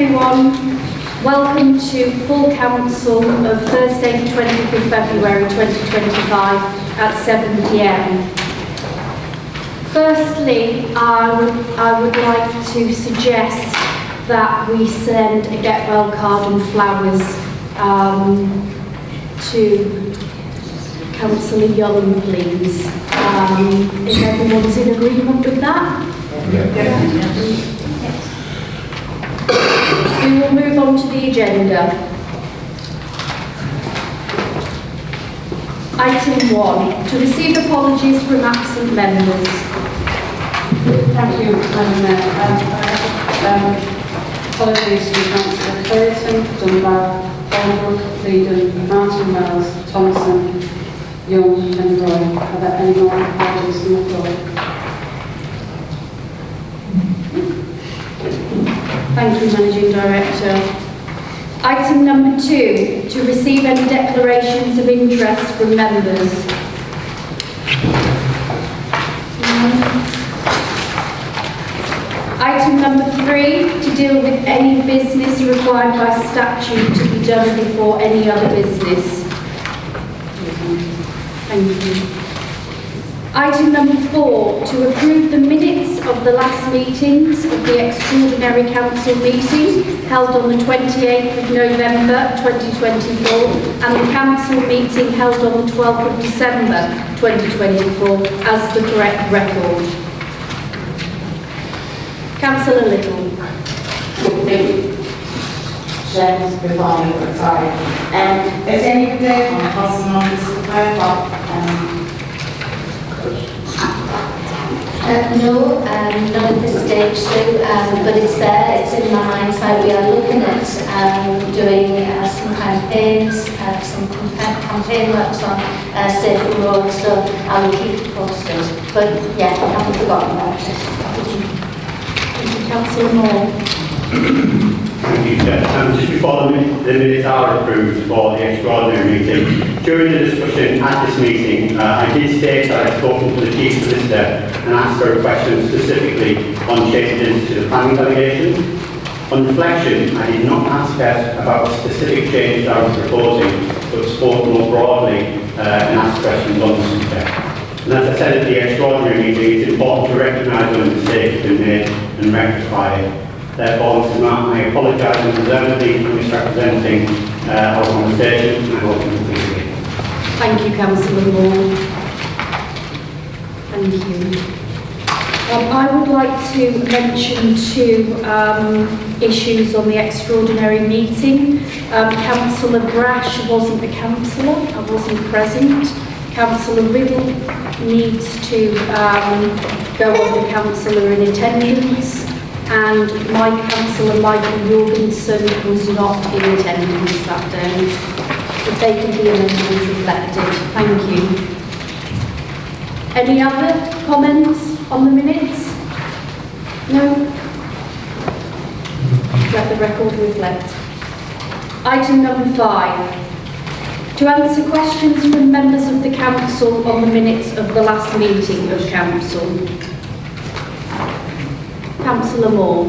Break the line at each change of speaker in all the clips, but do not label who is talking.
everyone. Welcome to full council of Thursday the 20th of February 2025 at 7 p.m. Firstly, I would like to suggest that we send a get well card and flowers to Councillor Young, please. If everyone's in agreement with that? Yes. We will move on to the agenda. Item 1, to receive apologies from absent members.
Thank you, Madam Mayor. Apologies to Councillor Clayton, Dunbar, Holbrook, Leedon, Martin Wells, Thompson, Young and Roy. Are there any more apologies from the floor?
Thank you, Managing Director. Item number 2, to receive any declarations of interest from members. Item number 3, to deal with any business required by statute to be done before any other business. Thank you. Item number 4, to approve the minutes of the last meetings of the extraordinary council meeting held on the 28th of November 2024 and the council meeting held on the 12th of December 2024 as the correct record. Councillor Little.
James, before you, sorry. Is anybody on the person on this paper?
No, not at this stage, Sue, but it's there, it's in my mindset. We are looking at doing some campaigns, some campaign works on safer roads, so I will keep it posted. But yeah, I haven't forgotten about it.
Thank you, Councillor Moore.
Thank you, Chair. Just before the minutes are approved for the extraordinary meeting, during the discussion at this meeting, I did state that I'd spoken to the Chief Solicitor and asked for a question specifically on changes to the planning delegation. On reflection, I did not ask her about the specific changes I was proposing, but spoke more broadly and asked questions on the subject. And as I said at the extraordinary meeting, it's important to recognise when a mistake has been made and rectify it. Therefore, Mr. Martin, I apologise and reservedly for misrepresenting our conversation, and I hope you will please me.
Thank you, Councillor Moore. Thank you. I would like to mention 2 issues on the extraordinary meeting. Councillor Brash wasn't the councillor, I wasn't present. Councillor Riddle needs to go on the councillor in attendance, and my councillor Michael Jorgensen was not in attendance that day. If they can be amendments reflected. Thank you. Any other comments on the minutes? No? Let the record reflect. Item number 5. To answer questions from members of the council on the minutes of the last meeting of council. Councillor Moore.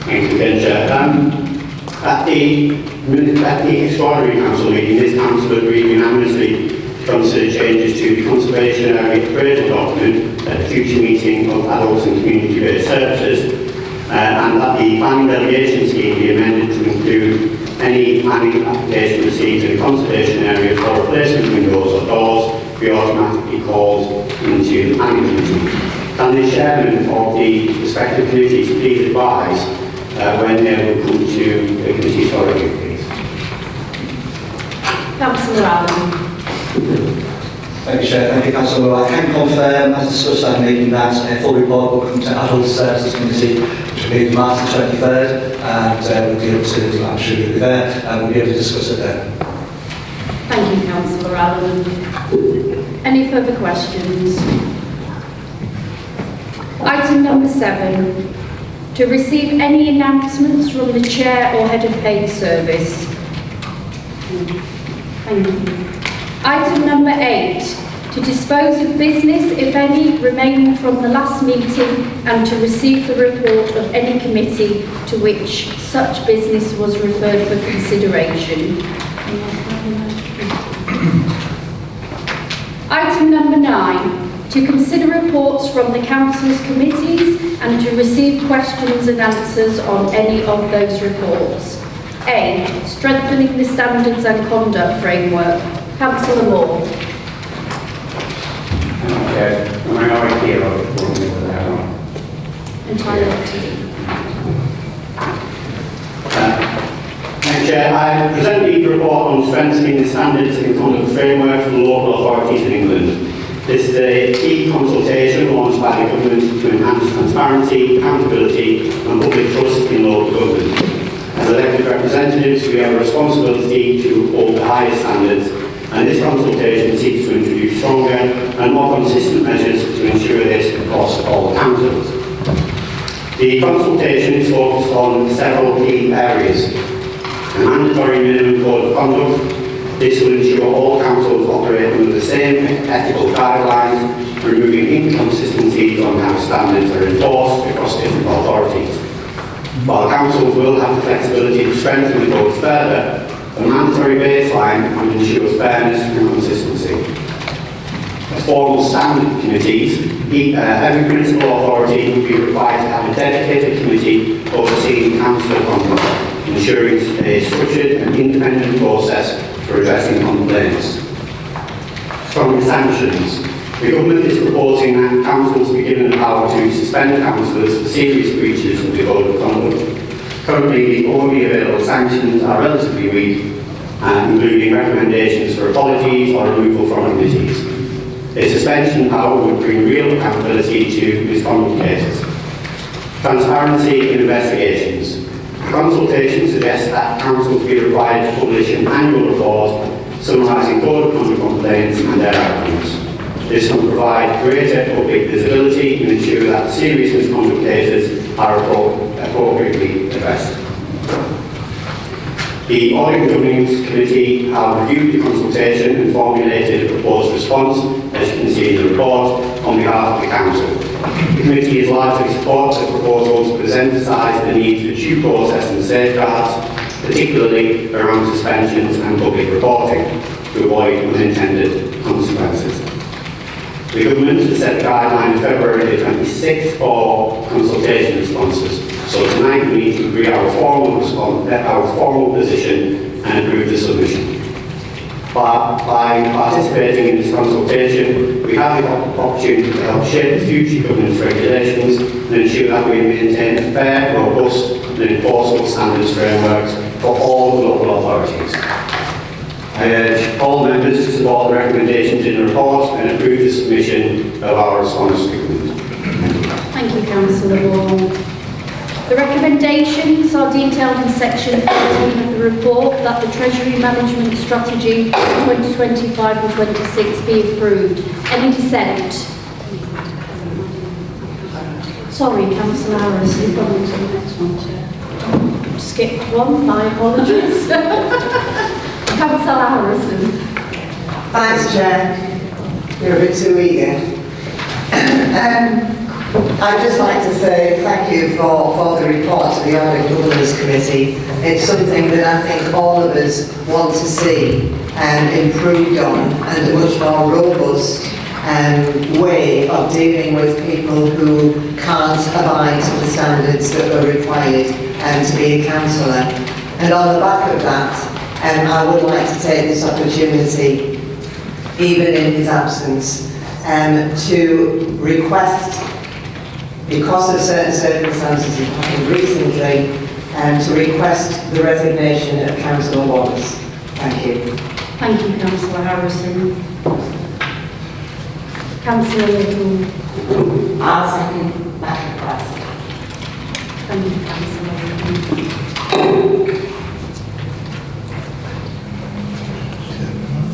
Thank you, Chair. At the extraordinary council meeting, this council agreed unanimously to consider changes to the conservation area appraisal document at the future meeting of adults and community-based services, and that the planning delegation scheme be amended to include any planning application received in a conservation area for replacement windows or doors be automatically called into the planning committee. Can the chairman of the respective committees please advise when they will come to the committee for review, please?
Councillor Allen.
Thank you, Chair. Thank you, Councillor. I can confirm, as discussed at the meeting, that a full report will come to Adult Services Committee, which will be March the 23rd, and we'll be able to, I'm sure you'll be there, and we'll be able to discuss it there.
Thank you, Councillor Allen. Any further questions? Item number 7. To receive any announcements from the Chair or Head of Paid Service. Thank you. Item number 8. To dispose of business, if any, remaining from the last meeting, and to receive the report of any committee to which such business was referred for consideration. Item number 9, to consider reports from the Council's committees and to receive questions and answers on any of those reports. A. Strengthening the standards and conduct framework. Councillor Moore. Entirely up to you.
Chair, I present the report on strengthening the standards and conduct framework for the local authorities in England. This is a key consultation launched by the government to enhance transparency, accountability and public trust in local government. As elected representatives, we have a responsibility to uphold the highest standards, and this consultation seeks to introduce stronger and more consistent measures to ensure this across all councils. The consultation is focused on several key areas. A mandatory minimum code of conduct. This will ensure all councils operate under the same ethical guidelines, removing inconsistencies on how standards are enforced across different authorities. While councils will have the flexibility to strengthen the code further, the mandatory baseline will ensure fairness and consistency. Formal standard committees. Every municipal authority will be required to have a dedicated committee overseeing council conduct, ensuring a structured and independent process for addressing complaints. Strong sanctions. The government is proposing that councils be given the power to suspend councillors for serious breaches of the code of conduct. Currently, the only available sanctions are relatively weak, including recommendations for apologies or removal from committees. A suspension power would bring real accountability to misconduct cases. Transparency in investigations. The consultation suggests that councils be required to publish an annual report summarising code of conduct complaints and their outcomes. This will provide greater public visibility and ensure that serious misconduct cases are appropriately addressed. The Audit and Governance Committee have reviewed the consultation and formulated a proposed response, as you can see in the report, on behalf of the Council. The committee is largely supports the proposals but has emphasised the need for due process and safeguards, particularly around suspensions and public reporting, to avoid unintended consequences. The government has set the guideline of February the 26th for consultation responses. So tonight we need to agree our formal position and approve the submission. By participating in this consultation, we have the opportunity to help shape the future governance regulations and ensure that we maintain a fair, robust and enforceable standards frameworks for all the local authorities. I urge all members to support the recommendations in the report and approve the submission of our response to government.
Thank you, Councillor Moore. The recommendations are detailed in section 13 of the report that the Treasury Management Strategy 2025 and 26 be approved. Any dissent? Sorry, Councillor Harris, you've gone on to the next one, Chair. Skipped one, my apologies. Councillor Harrison.
Thanks, Chair. You're a bit too eager. I'd just like to say thank you for the report to the Audit and Governance Committee. It's something that I think all of us want to see improved on, and a much more robust way of dealing with people who can't abide to the standards that are required to be a councillor. And on the back of that, I would like to take this opportunity, even in his absence, to request, because of certain circumstances that happened recently, to request the resignation of Councillor Wallace. Thank you.
Thank you, Councillor Harrison. Councillor Little.
I'll second that request.
Thank you, Councillor Little.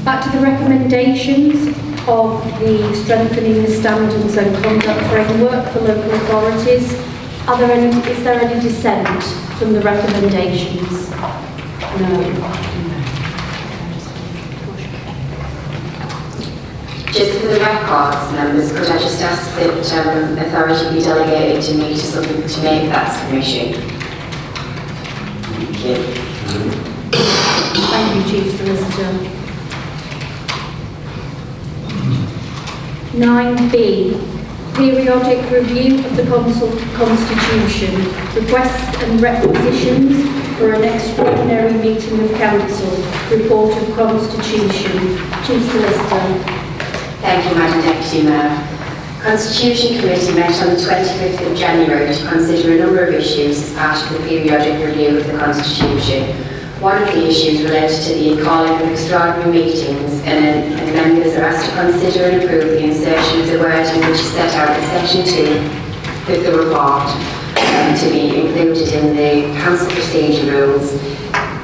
Back to the recommendations of the strengthening the standards and conduct framework for local authorities. Is there any dissent from the recommendations? No.
Just for the records, members, could I just ask that authority be delegated to me to make that submission? Thank you.
Thank you, Chief Solicitor. 9B, periodic review of the Constitution, requests and requisitions for an extraordinary meeting of Council, report of Constitution. Chief Solicitor.
Thank you, Madam Deputy Mayor. Constitution Committee met on the 25th of January to consider a number of issues as part of the periodic review of the Constitution. One of the issues related to the calling of extraordinary meetings, and members are asked to consider and approve the insertion of the wording which is set out in section 2 of the report to be included in the Council procedure rules.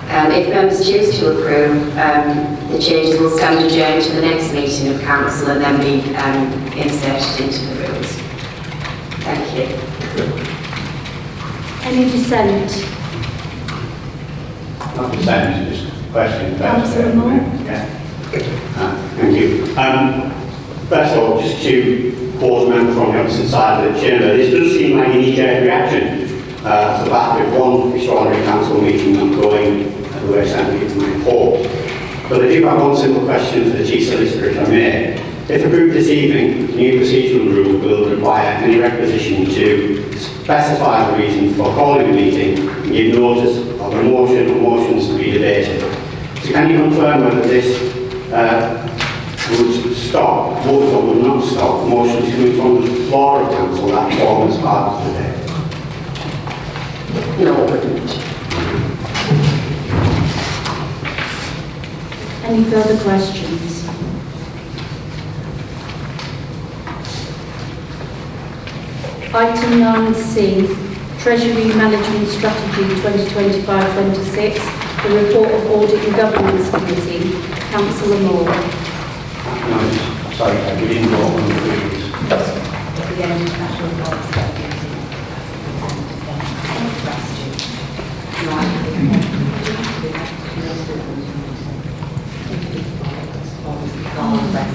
If members choose to approve, the changes will stand adjourned to the next meeting of Council and then be inserted into the rules. Thank you.
Any dissent?
Not dissent, just a question.
Councillor Moore?
Yeah. Thank you. First of all, just to quote a member from the opposite side of the chamber, this does seem like a knee-jerk reaction to the back of one extraordinary council meeting not going the way I sent in my report. But I do have one simple question for the Chief Solicitor, if I may. If approved this evening, the new procedural rule will require any requisition to specify the reason for calling a meeting and give notice of a motion or motions to be debated. So can you confirm whether this would stop, would or would not stop motions coming from the floor of Council that form as part of the day?
No, it wouldn't.
Any further questions? Item 9C, Treasury Management Strategy 2025-26, the report of Audit and Governance Committee. Councillor Moore.
No, sorry, I didn't go on the previous.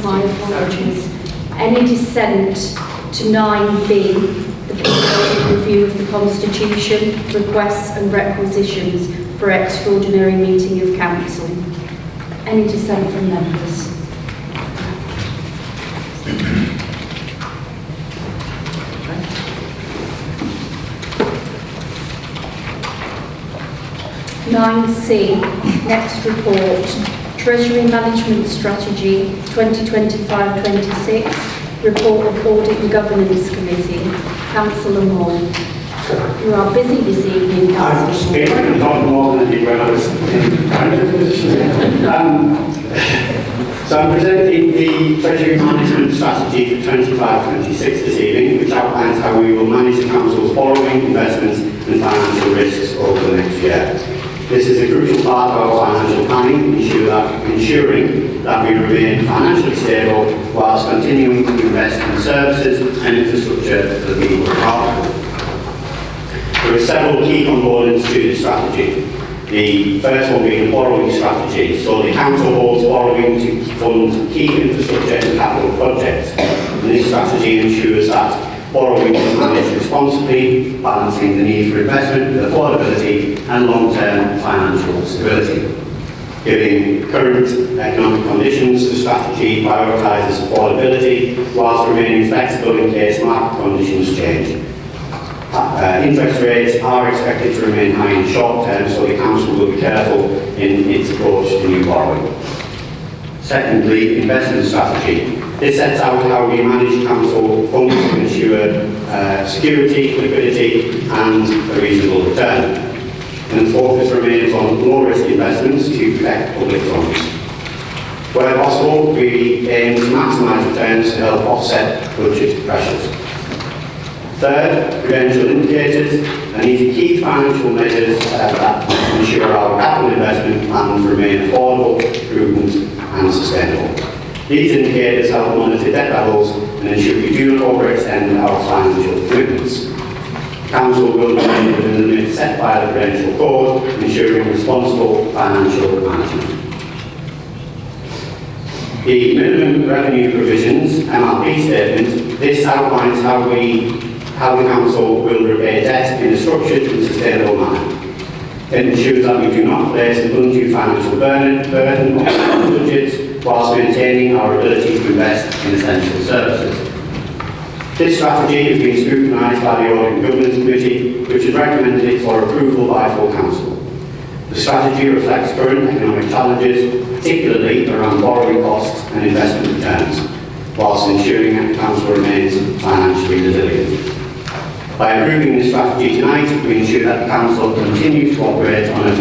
My apologies. Any dissent to 9B, the periodic review of the Constitution, requests and requisitions for extraordinary meeting of Council? Any dissent from members? (9C), next report. Treasury Management Strategy 2025-26, report of Audit and Governance Committee. Councillor Moore. You are busy this evening,
I'm
Councillor
speaking not more than I did when I was in manager's position. So I'm presenting the Treasury Management Strategy for 25-26 this evening, which outlines how we will manage the Council's borrowing, investments and financial risks over the next year. This is a crucial part of our financial planning, ensuring that we remain financially stable whilst continuing to invest in services and infrastructure that we are profitable. There are several key components to this strategy. The first one being the borrowing strategy. So the Council holds borrowing to fund key infrastructure and capital projects. And this strategy ensures that borrowing is managed responsibly, balancing the need for investment with affordability and long-term financial stability. Given current economic conditions, the strategy prioritises affordability whilst remaining flexible in case market conditions change. Interest rates are expected to remain high in the short term, so the Council will be careful in its approach to new borrowing. Secondly, investment strategy. This sets out how we manage Council funds to ensure security, liquidity and a reasonable return. And the focus remains on low-risk investments to protect public funds. Where possible, we aim to maximise returns to help offset budget pressures. Third, prudential indicators, and these are key financial measures that ensure our capital investment plans remain affordable, prudent and sustainable. These indicators help monitor debt levels and ensure we do not overextend our financial commitments. Council will remain within the limits set by the Prudential Code, ensuring responsible financial management. The minimum revenue provisions, MRP statement, this outlines how the council will repay debt in a structured and sustainable manner. It ensures that we do not place an undue financial burden on our budgets whilst maintaining our ability to invest in essential services. This strategy has been scrutinised by the Audit and Governance Committee, which has recommended it for approval by full council. The strategy reflects current economic challenges, particularly around borrowing costs and investment returns, whilst ensuring that the council remains financially resilient. By approving this strategy tonight, we ensure that the council continues to operate on a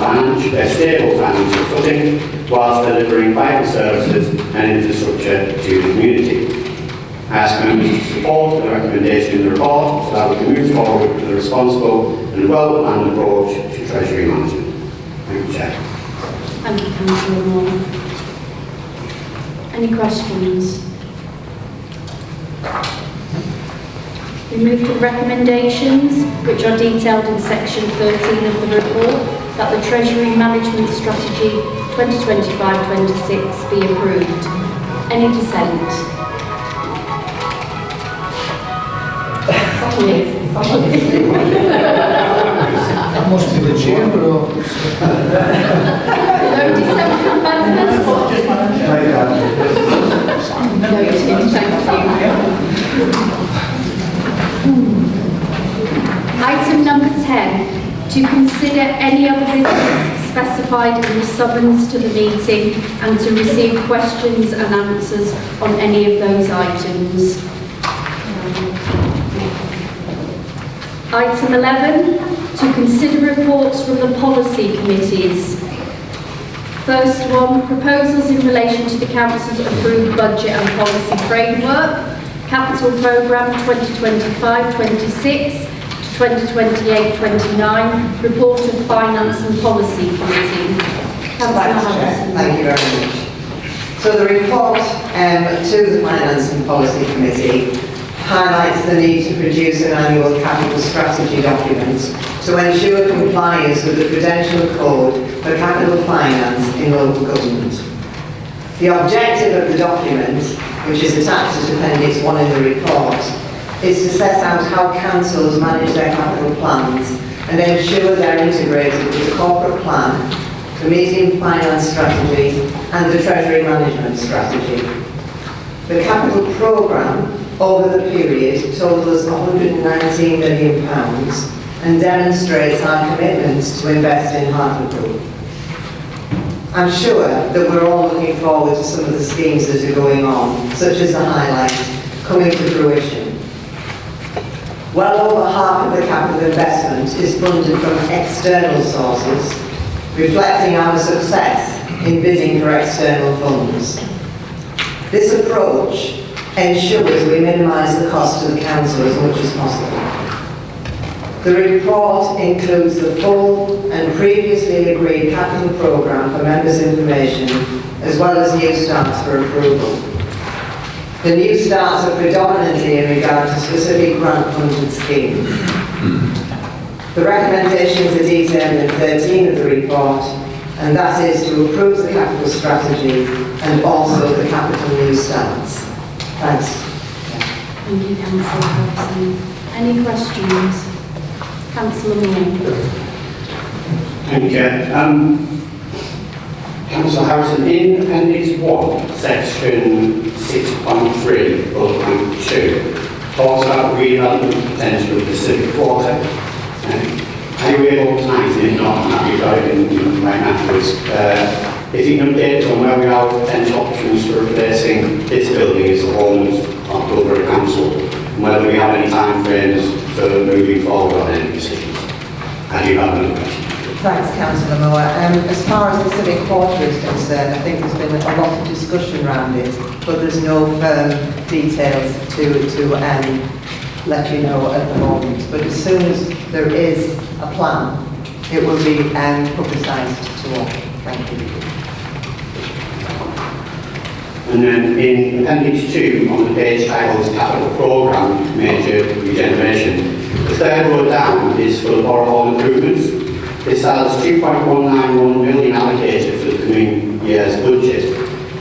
stable financial footing, whilst delivering vital services and infrastructure to the community. I ask members to support the recommendation in the report so that we can move forward with a responsible and well-planned approach to Treasury management. Thank you, Chair.
Thank you, Councillor Moore. Any questions? We move to recommendations, which are detailed in section 13 of the report, that the Treasury Management Strategy 2025-26 be approved. Any dissent?
That must be the chamber or...
No dissent from members? Noted, thank you. Item number 10, to consider any other business specified in the summons to the meeting and to receive questions and answers on any of those items. Item 11, to consider reports from the policy committees. First one, proposals in relation to the Council's approved budget and policy framework, Capital Programme 2025-26 to 2028-29, Report of Finance and Policy Committee.
Thank you very much. So the report to the Finance and Policy Committee highlights the need to produce an annual capital strategy document to ensure compliance with the Prudential Code for capital finance in local government. The objective of the document, which is attached as Appendix 1 in the report, is to set out how councils manage their capital plans and ensure they're integrated with the corporate plan, the medium finance strategy and the Treasury management strategy. The capital programme over the period totals £119 million and demonstrates our commitment to invest in Hartlepool. I'm sure that we're all looking forward to some of the schemes that are going on, such as the Highlight, coming to fruition. Well over half of the capital investment is funded from external sources, reflecting our success in bidding for external funds. This approach ensures we minimise the cost to the council as much as possible. The report includes the full and previously agreed capital programme for members' information, as well as new starts for approval. The new starts are predominantly in regard to specific grant-funded schemes. The recommendations are detailed in 13 of the report, and that is to approve the capital strategy and also the capital new starts. Thanks.
Thank you, Councillor Harrison. Any questions? Councillor Moore.
Thank you. Councillor Harrison, in Appendix 1, Section 6.3, bullet point 2, talks about redevelopment potential of the civic quarter. Are you able tonight, if not, I'm happy to go in right afterwards, if you can update us on where we are with potential options for replacing this building as the home of October Council, and whether we have any time frames for moving forward on any decisions. I do have another question.
Thanks, Councillor Moore. As far as the civic quarter is concerned, I think there's been a lot of discussion around it, but there's no firm details to let you know at the moment. But as soon as there is a plan, it will be publicised to all. Thank you.
And then in Appendix 2, on the page titled Capital Programme Major Regeneration, the third row down is for the Borough Hall improvements. This has 2.191 million allocated for the coming year's budget.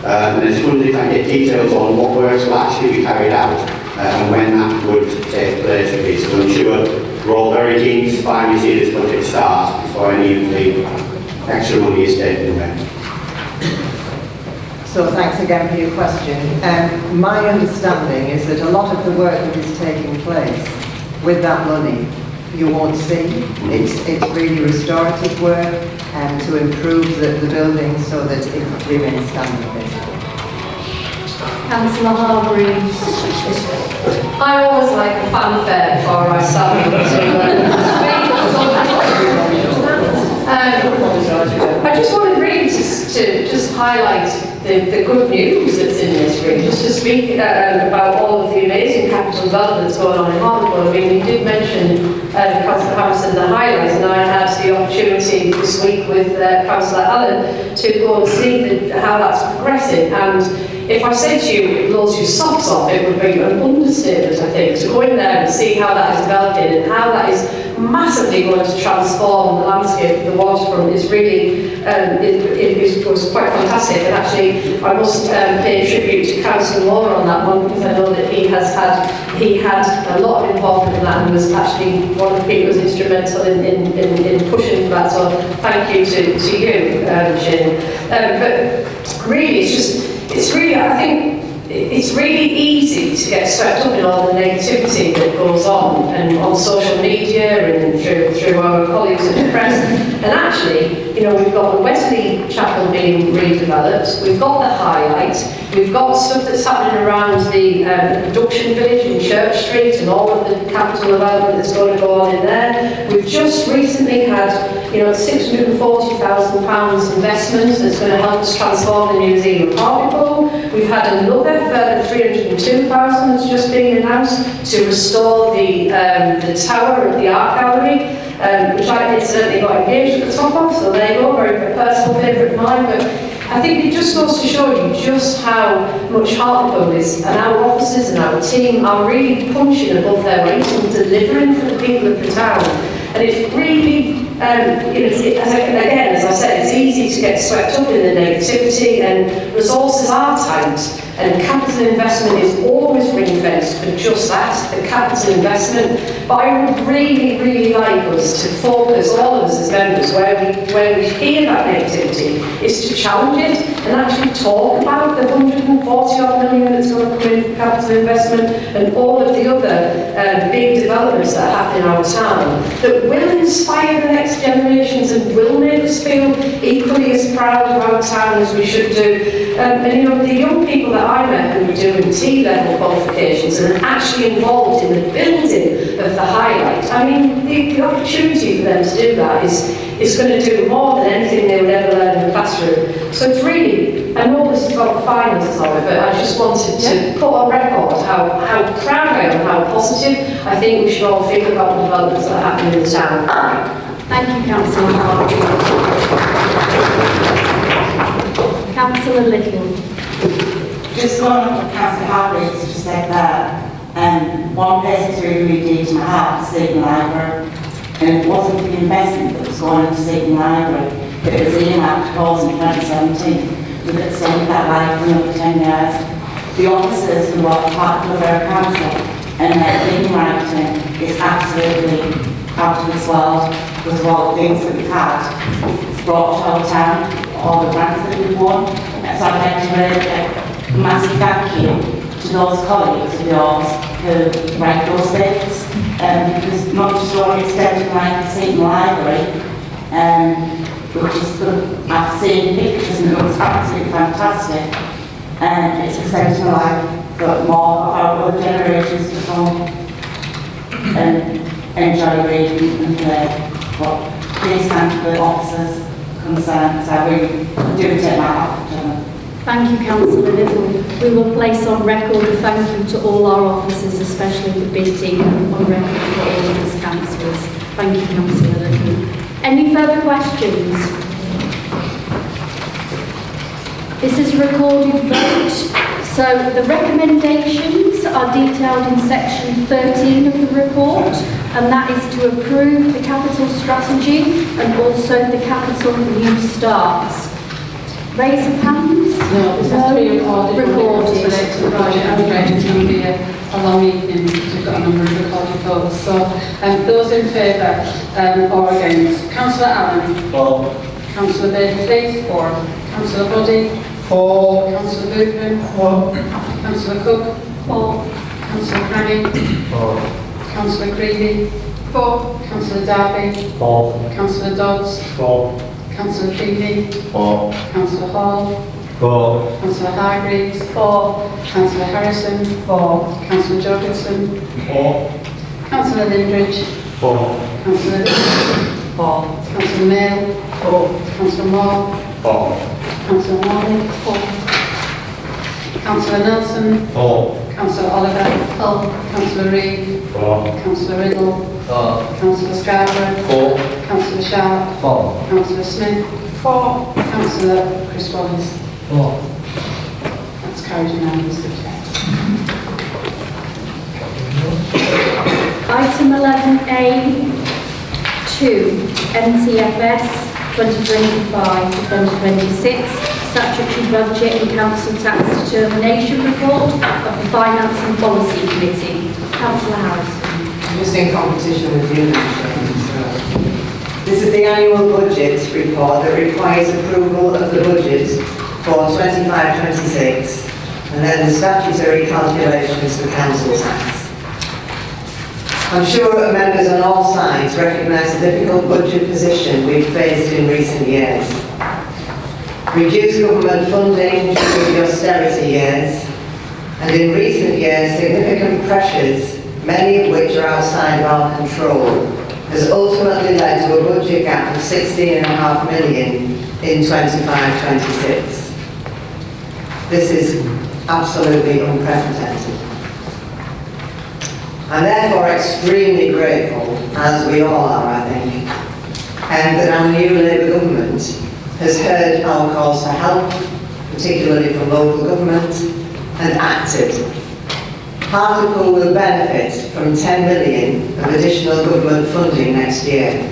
And I just wondered if I get details on what works will actually be carried out and when that would take place, please. So I'm sure we're all very keen to finally see this project start before any of the extra money is taken away.
So thanks again for your question. My understanding is that a lot of the work that is taking place with that money you won't see. It's really restorative work to improve the building so that it remains standing basically.
Councillor Hargreaves.
I always like a fanfare before I start to I just wanted really to just highlight the good news that's in this, really, just to speak about all of the amazing capital development that's going on in Hartlepool. I mean, we did mention Councillor Harrison the highlights, and I had the opportunity this week with Councillor Allen to go and see how that's progressing. And if I said to you, it blows your socks off, it would be an understatement, I think, to go in there and see how that is developing and how that is massively going to transform the landscape of the waterfront is really, it was quite fantastic. And actually, I must pay tribute to Councillor Moore on that one, because I know that he had a lot of involvement in that and was actually one of the people who was instrumental in pushing for that. So thank you to you, Shane. But really, it's really, I think, it's really easy to get swept up in all the negativity that goes on and on social media and through our colleagues in the press. And actually, you know, we've got the Wesley Chapel being redeveloped, we've got the highlights, we've got stuff that's happening around the production village in Church Street and all of the capital development that's going to go on in there. We've just recently had, you know, £640,000 investment that's going to help us transform the Museum of Hartlepool. We've had another further 302,000 that's just been announced to restore the tower of the art gallery, which I incidentally got engaged at the top of, so there you go, very personal favourite of mine. But I think it just goes to show you just how much Hartlepool is, and our officers and our team are really punching above their weight and delivering for the people of the town. And it's really, again, as I said, it's easy to get swept up in the negativity, and resources are tight, and capital investment is always ring-fenced for just that, the capital investment. But I would really, really like us to focus, all of us as members, where we hear that negativity, is to challenge it and actually talk about the 140-odd million that's going to come in for capital investment and all of the other big developments that happen in our town that will inspire the next generations and will make us feel equally as proud of our town as we should do. And you know, the young people that I met who were doing T-level qualifications and are actually involved in the building of the highlight, I mean, the opportunity for them to do that is going to do more than anything they would ever learn in the classroom. So it's really, I know this is about the finances of it, but I just wanted to put on record how proud I am, how positive I think we should all feel about the developments that are happening in the town.
Thank you, Councillor Hargreaves. Councillor Little.
Just going on what Councillor Hargreaves just said there, one place that's really deep to my heart is Seaton Library, and it wasn't the investment that was going into Seaton Library, but it was earmarked for in 2017, with it staying with that life for another 10 years. The officers who are part of the Borough Council and their clean writing is absolutely out of this world because of all the things that we've had brought to our town, all the grants that we've won. So I'd like to really a massive thank you to those colleagues of yours who write those bits, because not just one extent like the Seaton Library, which is good. I've seen pictures and it looks absolutely fantastic, and it's extended my life for more of our other generations to come and enjoy reading and play. But please thank the officers concerned, because I really do take my hat to them.
Thank you, Councillor Little. We will place on record a thank you to all our officers, especially the big team, on record for all of us councillors. Thank you, Councillor Little. Any further questions? This is a recorded vote. So the recommendations are detailed in section 13 of the report, and that is to approve the capital strategy and also the capital new starts. Raise of hands?
No, this has to be recorded.
Recorded.
Right, I'm ready to be a long evening. We've got a number of recorded votes. So, those in favour or against? Councillor Allen?
For.
Councillor Bailey, please. For. Councillor Buddy?
For.
Councillor Bootman?
For.
Councillor Cook? For. Councillor Cranny?
For.
Councillor Creevy? For. Councillor Darby?
For.
Councillor Dodds?
For.
Councillor Feely?
For.
Councillor Hall?
For.
Councillor Hargreaves? For. Councillor Harrison? For. Councillor Jorgensen?
For.
Councillor Lindridge?
For.
Councillor Lindridge? For. Councillor Mail? For. Councillor Moore?
For.
Councillor Morley? For. Councillor Nelson?
For.
Councillor Oliver?
For.
Councillor Reid?
For.
Councillor Riddle?
For.
Councillor Scarborough?
For.
Councillor Sharp?
For.
Councillor Smith? For. Councillor Chris Wallace?
For.
That's carried unanimously.
Item 11A 2, NCFS 2025 to 2026, statutory budget and council tax determination report of the Finance and Policy Committee. Councillor Harrison.
I'm just in competition with you, so. This is the annual budget report that requires approval of the budget for 25-26 and then the statutory calculations for council tax. I'm sure members on all sides recognise the difficult budget position we've faced in recent years. Reduced government funding during the austerity years, and in recent years significant pressures, many of which are outside of our control, has ultimately led to a budget gap of 16.5 million in 25-26. This is absolutely unprecedented. I'm therefore extremely grateful, as we all are, I think, and that our new Labour government has heard our calls for help, particularly from local government, and acted. Hartlepool will benefit from 10 million of additional government funding next year,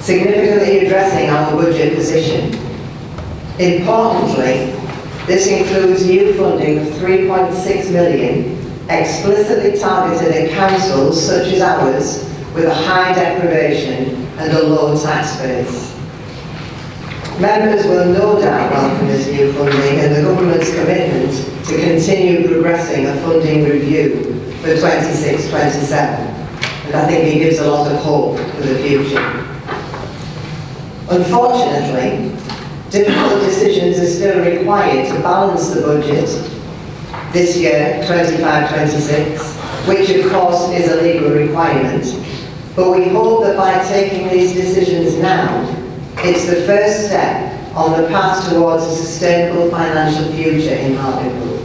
significantly addressing our budget position. Importantly, this includes new funding of 3.6 million explicitly targeted at councils such as ours with a high deprivation and a low tax base. Members will no doubt welcome this new funding and the government's commitment to continue progressing a funding review for 26-27, and I think it gives a lot of hope for the future. Unfortunately, difficult decisions are still required to balance the budget this year, 25-26, which of course is a legal requirement. But we hope that by taking these decisions now, it's the first step on the path towards a sustainable financial future in Hartlepool.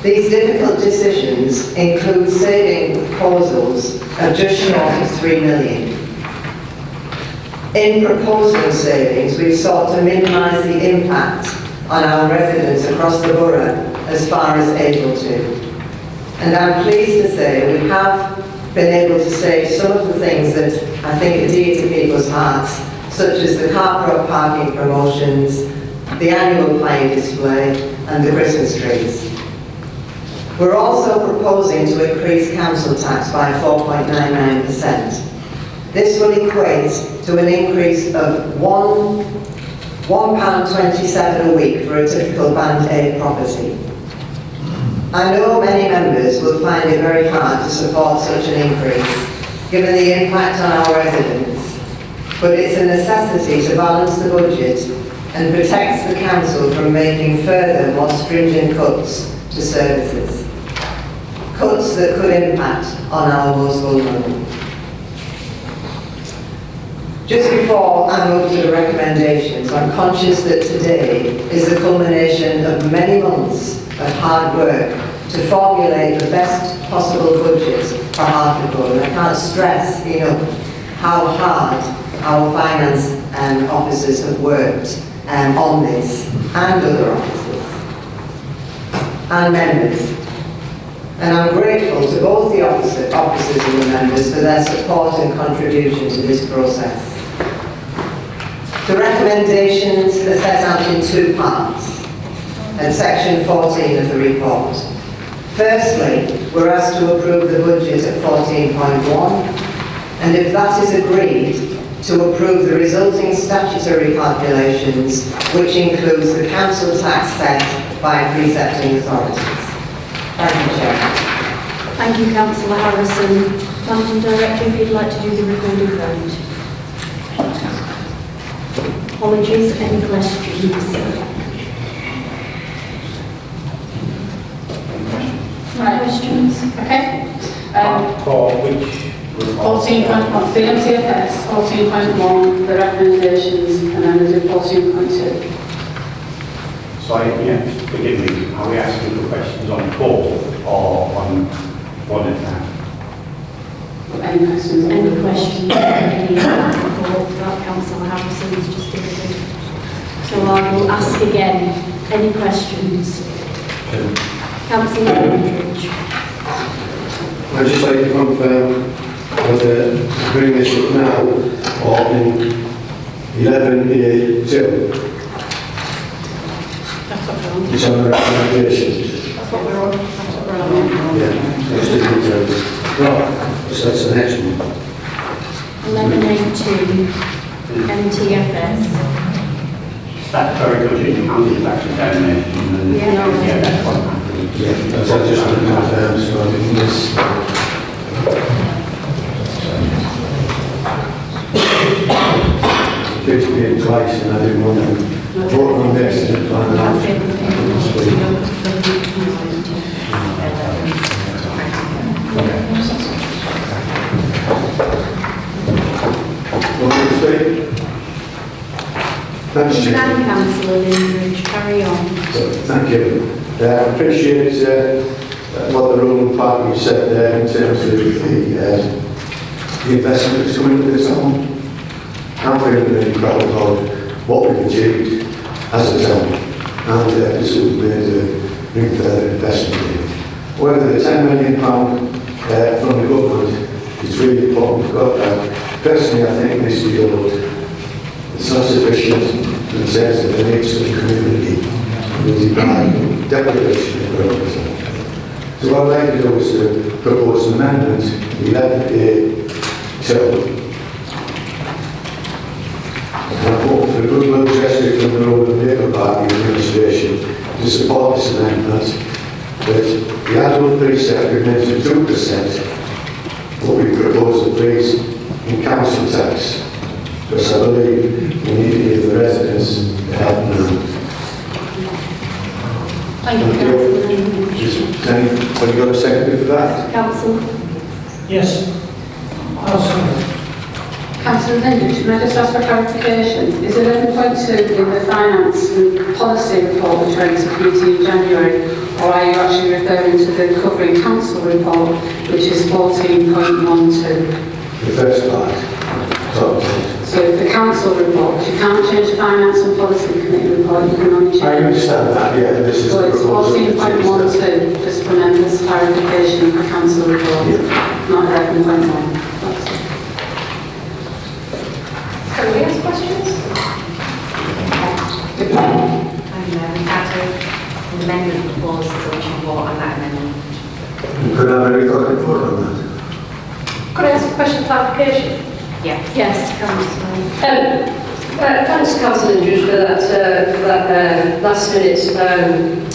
These difficult decisions include saving proposals of just short of 3 million. In proposing savings, we've sought to minimise the impact on our residents across the borough as far as able to. And I'm pleased to say we have been able to save some of the things that I think are dear to people's hearts, such as the car parking promotions, the annual fire display, and the Christmas trees. We're also proposing to increase council tax by 4.99%. This will equate to an increase of £1.27 a week for a typical Band A property. I know many members will find it very hard to support such an increase, given the impact on our residents, but it's a necessity to balance the budget and protects the council from making further, more stringent cuts to services. Cuts that could impact on our most vulnerable. Just before I move to the recommendations, I'm conscious that today is the culmination of many months of hard work to formulate the best possible budget for Hartlepool. And I can't stress enough how hard our finance officers have worked on this, and other officers, and members. And I'm grateful to both the officers and the members for their support and contribution to this process. The recommendations are set out in two parts, and section 14 of the report. Firstly, we're asked to approve the budget at 14.1, and if that is agreed, to approve the resulting statutory calculations, which includes the council tax set by precepting authorities. Thank you, Chair.
Thank you, Councillor Harrison. Managing Director, if you'd like to do the recorded vote. Apologies, any questions?
Right.
Questions?
Okay.
For which?
14.1, the MTFS, 14.1, the recommendations, and then we'll do 14.2.
Sorry, yeah, forgive me. Are we asking for questions on both or on one at a time?
Any questions?
Any questions? Any report that Councillor Harrison has just delivered? So I will ask again. Any questions? Councillor Aldridge.
I'd just like to confirm whether to bring this up now or in 11A2.
That's what we're on.
It's on the recommendations.
That's what we're on. That's what we're on.
Yeah, that's the details. Right, so that's the next one.
11A2 MTFS.
Statutory budget and council tax determination. And
Yeah.
that's what happened.
Yeah, that's I just want to confirm, so I didn't miss. It's been twice and I didn't want to vote on this and find out. Thanks, Chair.
Thank you, Councillor Aldridge. Carry on.
So, thank you. I appreciate what the ruling party said there in terms of the investment that's coming into the town. I'm feeling really proud of what we've achieved as a town, and this has bring further investment in. However, the £10 million from the government is really important. We've got that. Personally, I think this is good. It's not sufficient in the sense of the needs of the community really by declaration of purpose. So what I'd like to do is to propose an amendment 11A2. And I hope for a goodwill gesture from the Roman Labour Party administration to support this amendment that the adult precept remains at 2%, but we propose a freeze in council tax, because I believe we need to give the residents help now.
Thank you, Councillor Aldridge.
Has anybody got a second for that?
Councillor?
Yes.
Councillor Aldridge, can I just ask for clarification? Is 11.2 in the finance and policy report which went to committee in January, or are you actually referring to the covering council report, which is 14.12?
The first part.
So the council report, you can't change the finance and policy committee report, you can only change.
I understand that, yeah, this is
So
the
it's
proposal.
14.12, just for members' clarification for council report, not 11.1.
Can we ask questions?
An amendment proposed, so we should vote on that amendment.
Could I have a recorded vote on that?
Could I ask a question clarification?
Yeah.
Yes, Councillor.
Thanks, Councillor Aldridge, for that last minute amendment.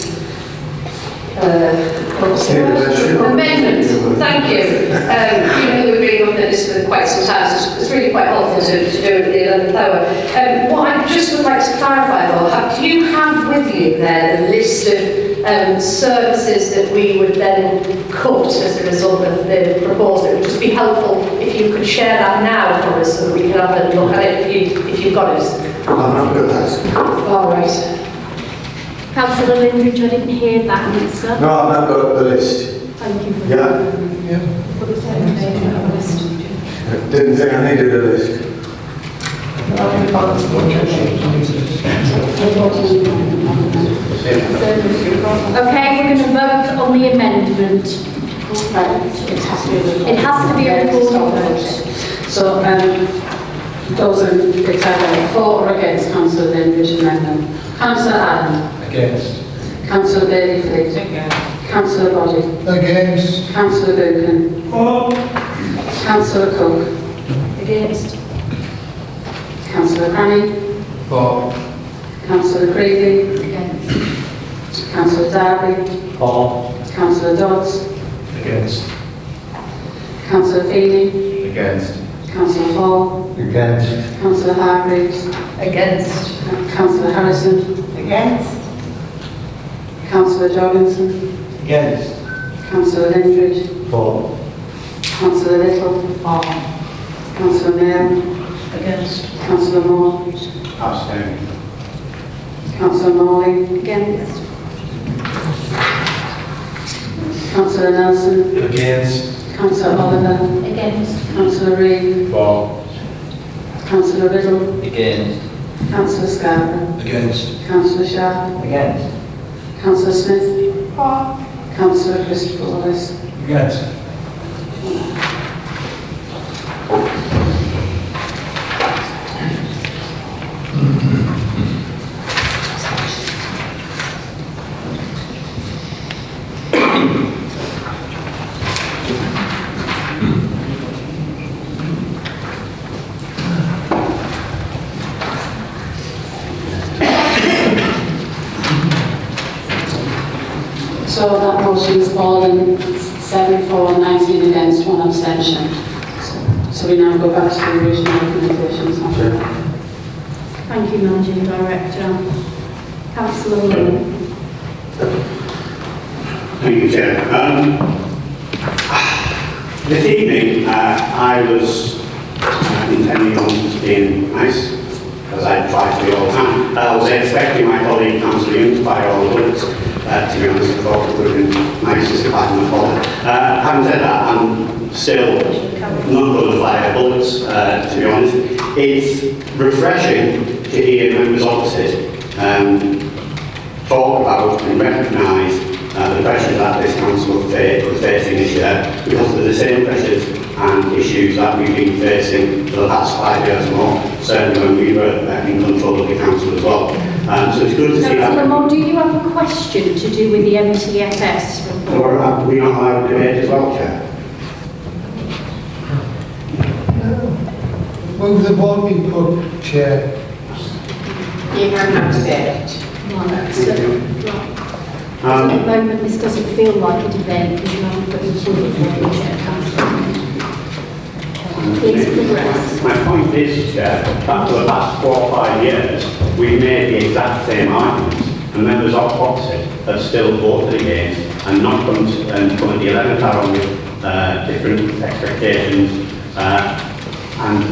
Thank you. Even though we've been looking at this for quite some time, so it's really quite helpful to do it at the 11th hour. What I just would like to clarify though, do you have with you there the list of services that we would then cut as a result of the proposal? It would just be helpful if you could share that now for us so that we can have a look at it if you've got it.
I'm not good at that.
All right.
Councillor Aldridge, I didn't hear that answer.
No, I've not got the list.
Thank you for
Yeah.
for the second of the list.
Didn't think I needed a list.
Okay, we're going to vote on the amendment.
It has to be a
It has to be a recorded vote.
So, Those in favour, for or against Councillor Linbridge amendment? Councillor Allen?
Against.
Councillor Bailey-Fleet?
Against.
Councillor Body?
Against.
Councillor Buchan?
For.
Councillor Cook?
Against.
Councillor Cranny?
For.
Councillor Creevy?
Against.
Councillor Darby?
For.
Councillor Dodds?
Against.
Councillor Feeney?
Against.
Councillor Hall?
Against.
Councillor Hargreaves?
Against.
Councillor Harrison?
Against.
Councillor Jorgensen?
Against.
Councillor Lindridge?
For.
Councillor Little?
For.
Councillor Mayo?
Against.
Councillor Moore?
Abstain.
Councillor Morley?
Against.
Councillor Nelson?
Against.
Councillor Oliver?
Against.
Councillor Reid?
For.
Councillor Riddle?
Against.
Councillor Scarborough?
Against.
Councillor Sharp?
Against.
Councillor Smith? Councillor Christopher Wallace?
Against.
So that motion is fallen 7 for, 19 against, 1 abstention. So we now go back to the original recommendations.
Thank you, Managing Director. Councillor Moore.
Thank you, Chair. This evening, I was intending on just being nice, as I try to be all the time. I was expecting my colleague, Councillor Young, to fire all the bullets. To be honest, I thought it would have been nice just to fight my father. Having said that, I'm still not going to fire bullets, to be honest. It's refreshing to hear members opposite talk about and recognise the pressures that this council is facing this year, because they're the same pressures and issues that we've been facing for the past 5 years more, certainly when we were in control of the council as well. So it's good to see
Councillor
that.
Moore, do you have a question to do with the MTFS report?
Or are we not allowed to debate as well, Chair?
Move the vote be put, Chair.
You can have debate.
Right, so, right. So at the moment, this doesn't feel like a debate because you haven't put your foot forward, Chair, Councillor. Please progress.
My point is, Chair, that for the last 4 or 5 years, we've made the exact same arguments, and members of opposite have still voted against and not come at the 11th hour with different expectations. And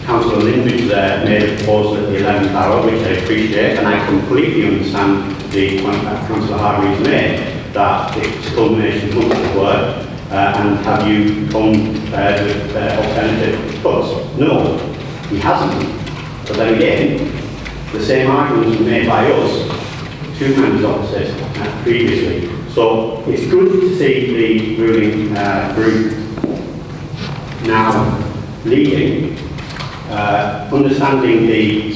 Councillor Lindbridge there made a proposal at the 11th hour, which I appreciate, and I completely understand the point that Councillor Hargreaves made, that it's a culmination of work, and have you come with alternative cuts? No, he hasn't. But then again, the same arguments were made by us, 2 members opposite, previously. So it's good to see the ruling group now leading, understanding the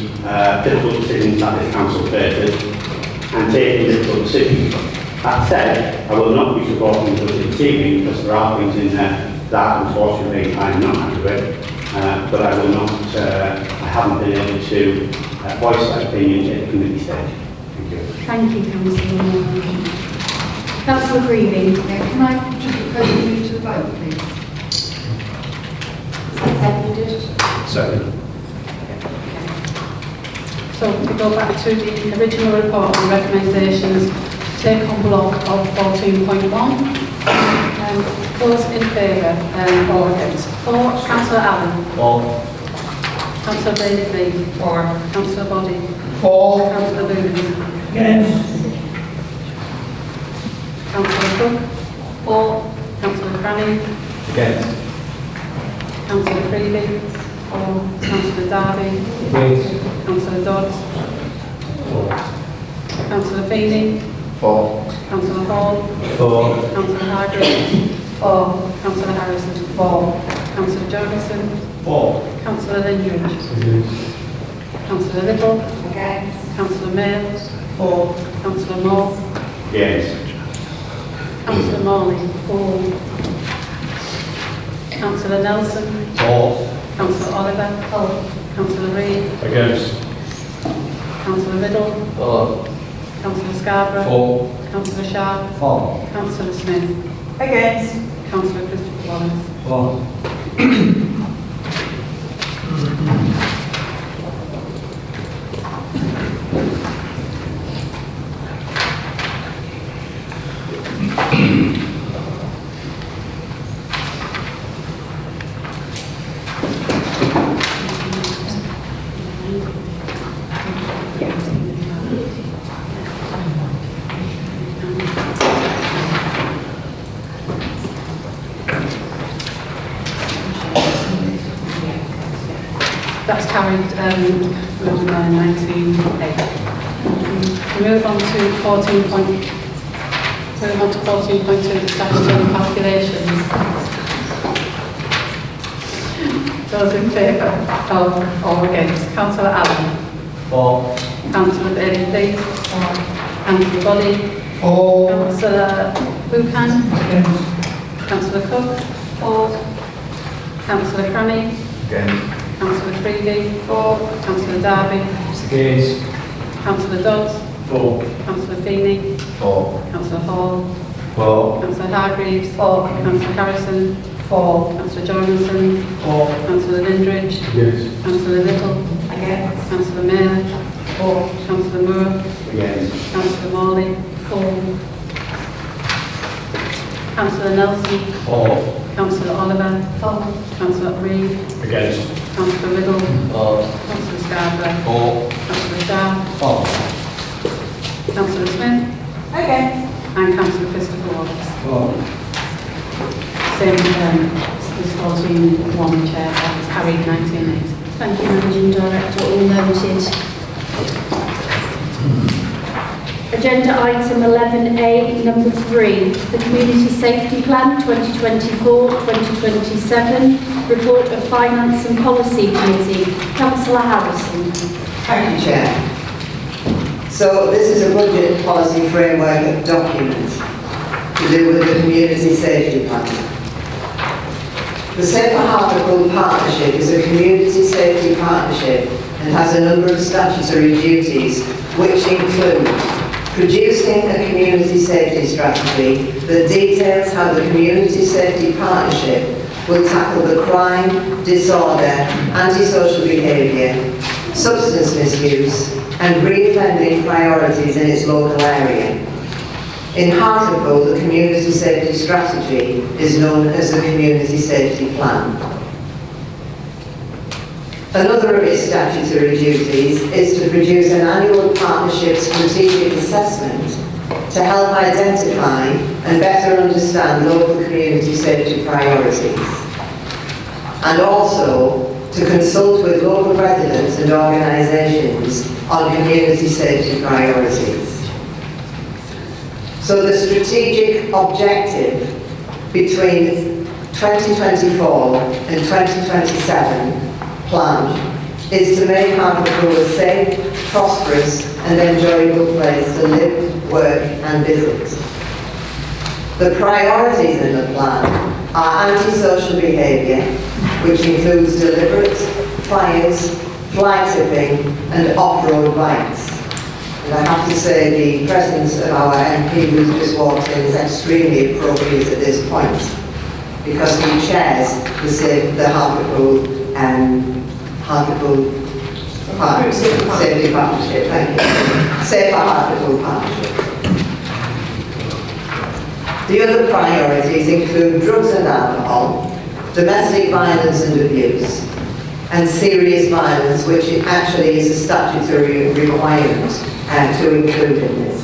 difficult decisions that this council faces and taking difficult decisions. That said, I will not be supporting the budget this evening because there are things in there that unfortunately I'm not happy with, but I will not, I haven't been able to voice that opinion at the committee stage. Thank you.
Thank you, Councillor Moore. Councillor Creevy.
Can I just propose we move to the vote, please? Seconded.
Second.
So we go back to the original report and recommendations, take on block of 14.1. Those in favour or against? For Councillor Allen.
For.
Councillor Bailey-Fleet.
For.
Councillor Body.
For.
Councillor Booth.
Against.
Councillor Cook. For. Councillor Cranny.
Against.
Councillor Creevy. For. Councillor Darby.
Against.
Councillor Dodds.
For.
Councillor Feeney.
For.
Councillor Hall.
For.
Councillor Hargreaves. For. Councillor Harrison.
For.
Councillor Jorgensen.
4.
Councillor Lindridge. Councillor Little.
Against.
Councillor Mail.
4.
Councillor Moore.
Against.
Councillor Morley. 4. Councillor Nelson.
4.
Councillor Oliver. 4. Councillor Reid.
Against.
Councillor Riddle.
4.
Councillor Scarborough.
4.
Councillor Sharp.
4.
Councillor Smith.
Against.
Councillor Christopher Wallace.
4.
That's carried with 19A. We move on to 14.2, the statutory calculations. Those in favour or against? Councillor Allen.
4.
Councillor Bailey, please. Councillor Body.
4.
Councillor Buchan. Councillor Cook. 4. Councillor Cranny.
Against.
Councillor Creevy. 4. Councillor Darby.
Against.
Councillor Dodds.
4.
Councillor Feeney.
4.
Councillor Hall.
4.
Councillor Hargreaves. 4. Councillor Harrison. 4. Councillor Jorgensen.
4.
Councillor Lindridge.
Yes.
Councillor Little.
Against.
Councillor Mayor. 4. Councillor Moore.
Against.
Councillor Morley. 4. Councillor Nelson.
4.
Councillor Oliver. 4. Councillor Reid.
Against.
Councillor Riddle.
4.
Councillor Scarborough.
4.
Councillor Sharp.
4.
Councillor Smith.
Against.
And Councillor Christopher Wallace.
4.
Same is 14-1 chair, that was carried 19-8.
Thank you, Managing Director, all noted. Agenda item 11A, number 3, the Community Safety Plan 2024-2027, report of Finance and Policy Committee. Councillor Harrison.
Thank you, Chair. So this is a budget policy framework document to do with the Community Safety Plan. The Safer Hartlepool Partnership is a community safety partnership and has a number of statutory duties, which include producing a community safety strategy that details how the community safety partnership will tackle the crime, disorder, antisocial behaviour, substance misuse and re-offending priorities in its local area. In Hartlepool, the community safety strategy is known as the Community Safety Plan. Another of its statutory duties is to produce an annual partnership strategic assessment to help identify and better understand local community safety priorities, and also to consult with local residents and organisations on community safety priorities. So the strategic objective between 2024 and 2027 plan is to make Hartlepool a safe, prosperous and enjoyable place to live, work and visit. The priorities in the plan are antisocial behaviour, which includes deliberate fires, fly tipping and off-road bikes. And I have to say the presence of our MP who's just walked in is extremely appropriate at this point, because he chairs the Hartlepool Safety Partnership. Thank you. Safer Hartlepool Partnership. The other priorities include drugs and alcohol, domestic violence and abuse, and serious violence, which actually is a statutory requirement to include in this.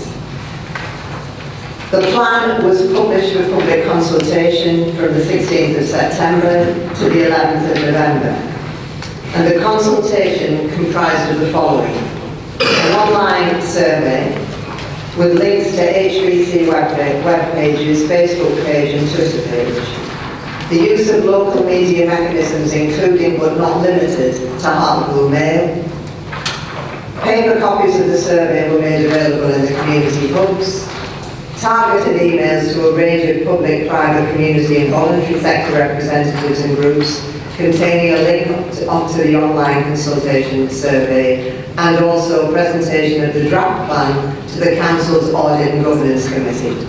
The plan was published for public consultation from the 16th of September to the 11th of November. And the consultation comprised of the following: an online survey with links to HBC web pages, Facebook page and Twitter page, the use of local media mechanisms including but not limited to Hartlepool Mail. Paper copies of the survey were made available in the community hubs. Targeted emails to a range of public, private, community and voluntary sector representatives and groups containing a link onto the online consultation survey, and also presentation of the draft plan to the Council's Audit and Governance Committee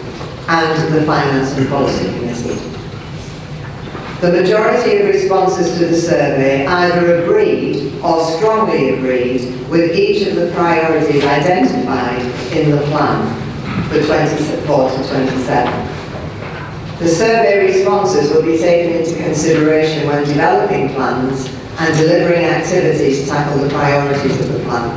and the Finance and Policy Committee. The majority of responses to the survey either agreed or strongly agreed with each of the priorities identified in the plan for 24 to 27. The survey responses will be taken into consideration when developing plans and delivering activities to tackle the priorities of the plan.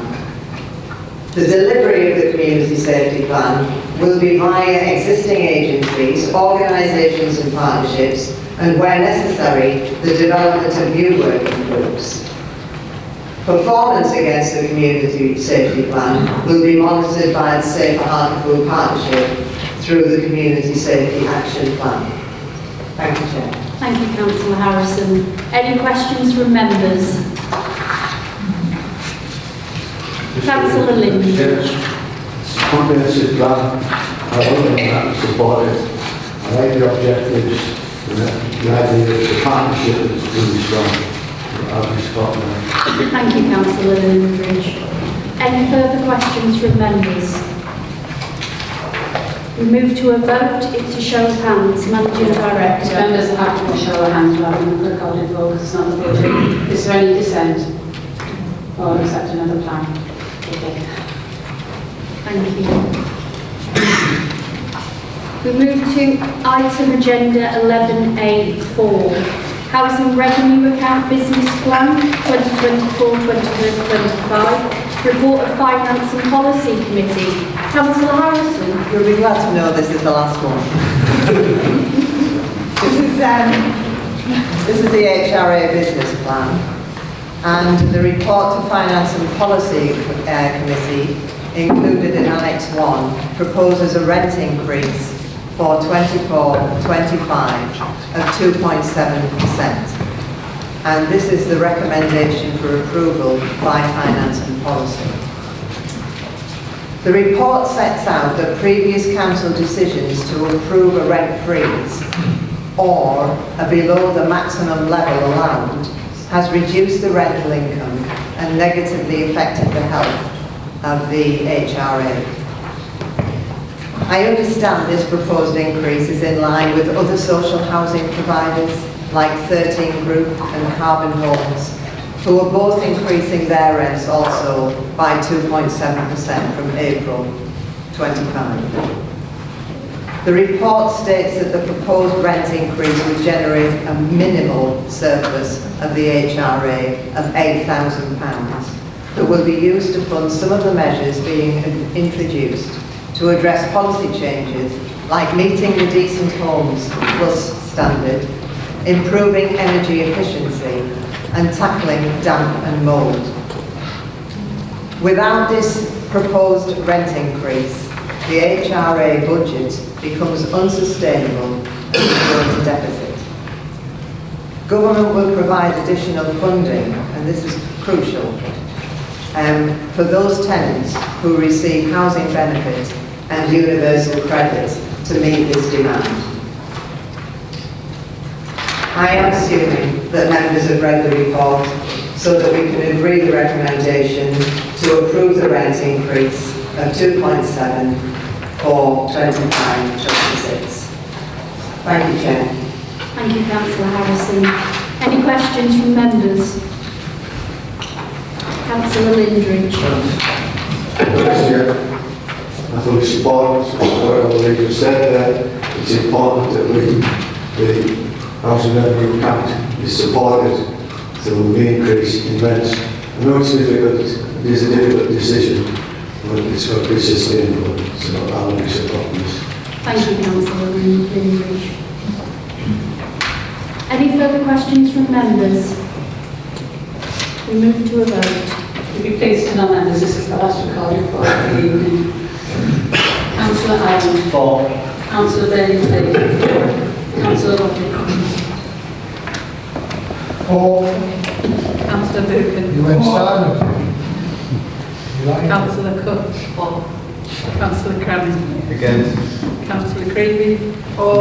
The delivery of the Community Safety Plan will be via existing agencies, organisations and partnerships, and where necessary, the development of new working groups. Performance against the Community Safety Plan will be monitored by the Safer Hartlepool Partnership through the Community Safety Action Plan. Thank you, Chair.
Thank you, Councillor Harrison. Any questions from members? Councillor Lynn.
Yes, comprehensive plan. I welcome that, support it. I like the objectives, the idea that the partnership is really strong. I'll be stopped now.
Thank you, Councillor Lindridge. Any further questions from members? We move to a vote. It's a show of hands. Managing Director.
Members have to show of hands rather than recorded vote because it's not the vote. Is there any dissent or accept another plan? Okay.
Thank you. We move to item agenda 11A4. Housing Revenue Account Business Plan 2024-2025. Report of Finance and Policy Committee. Councillor Harrison.
You'll be glad to know this is the last one. This is the HRA business plan, and the report to Finance and Policy Committee included in Annex 1 proposes a rent increase for 24-25 of 2.7%. And this is the recommendation for approval by Finance and Policy. The report sets out that previous council decisions to approve a rent freeze or a below the maximum level allowed has reduced the rental income and negatively affected the health of the HRA. I understand this proposed increase is in line with other social housing providers like 13 Group and Carbon Homes, who are both increasing their rents also by 2.7% from April 25. The report states that the proposed rent increase would generate a minimal surplus of the HRA of £8,000 that will be used to fund some of the measures being introduced to address policy changes like meeting the Decent Homes Plus standard, improving energy efficiency and tackling damp and mould. Without this proposed rent increase, the HRA budget becomes unsustainable and will go into deficit. Government will provide additional funding, and this is crucial, for those tenants who receive housing benefit and universal credit to meet this demand. I am assuming that members have read the report so that we can agree the recommendation to approve the rent increase of 2.7 for 25-26. Thank you, Chair.
Thank you, Councillor Harrison. Any questions from members? Councillor Lindridge.
I fully support what our leader said there. It's important that the housing revenue account is supported through the increase in rents. I know it's difficult, it is a difficult decision, but it's got to be sustainable, so I'll be supporting this.
Thank you, Councillor Lindridge. Any further questions from members? We move to a vote.
If you please to non-members, this is the last recording for the evening. Councillor Ireland.
For.
Councillor Bailey, please. Councillor Lottie.
For.
Councillor Buchan.
You went silent. You like it?
Councillor Cook. For. Councillor Crammond.
Against.
Councillor Creevy. For.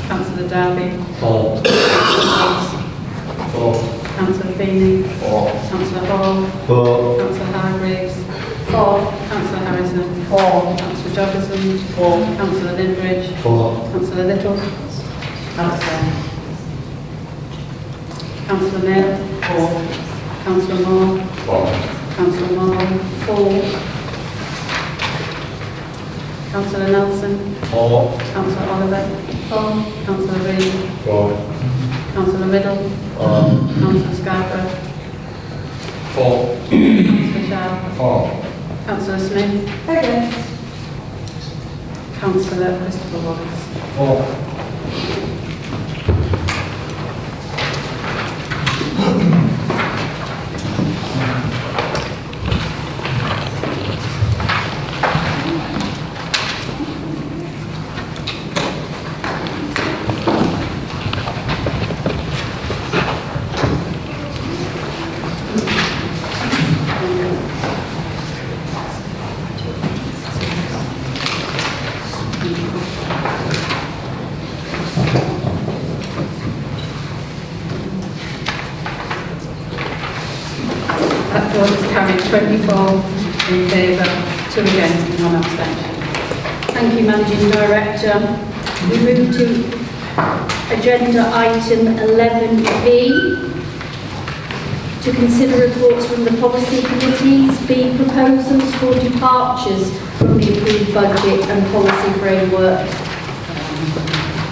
Councillor Darby.
For. For.
Councillor Feeney.
For.
Councillor Hall.
For.
Councillor Hargreaves.
For.
Councillor Harrison.
For.
Councillor Jobberson.
For.
Councillor Lindbridge.
For.
Councillor Little. Councillor Mill.
For.
Councillor Moore.
For.
Councillor Moore. For. Councillor Nelson.
For.
Councillor Oliver. For. Councillor Reid.
For.
Councillor Middle.
For.
Councillor Scarborough.
For.
Councillor Shaw.
For.
Councillor Smith.
Against.
Councillor Christopher Wallace.
For.
That vote is carried 24 in favour, 2 against and 1 abstention.
Thank you, Managing Director. We move to agenda item 11B. To consider reports from the policy committees, B, proposals for departures from the approved budget and policy framework.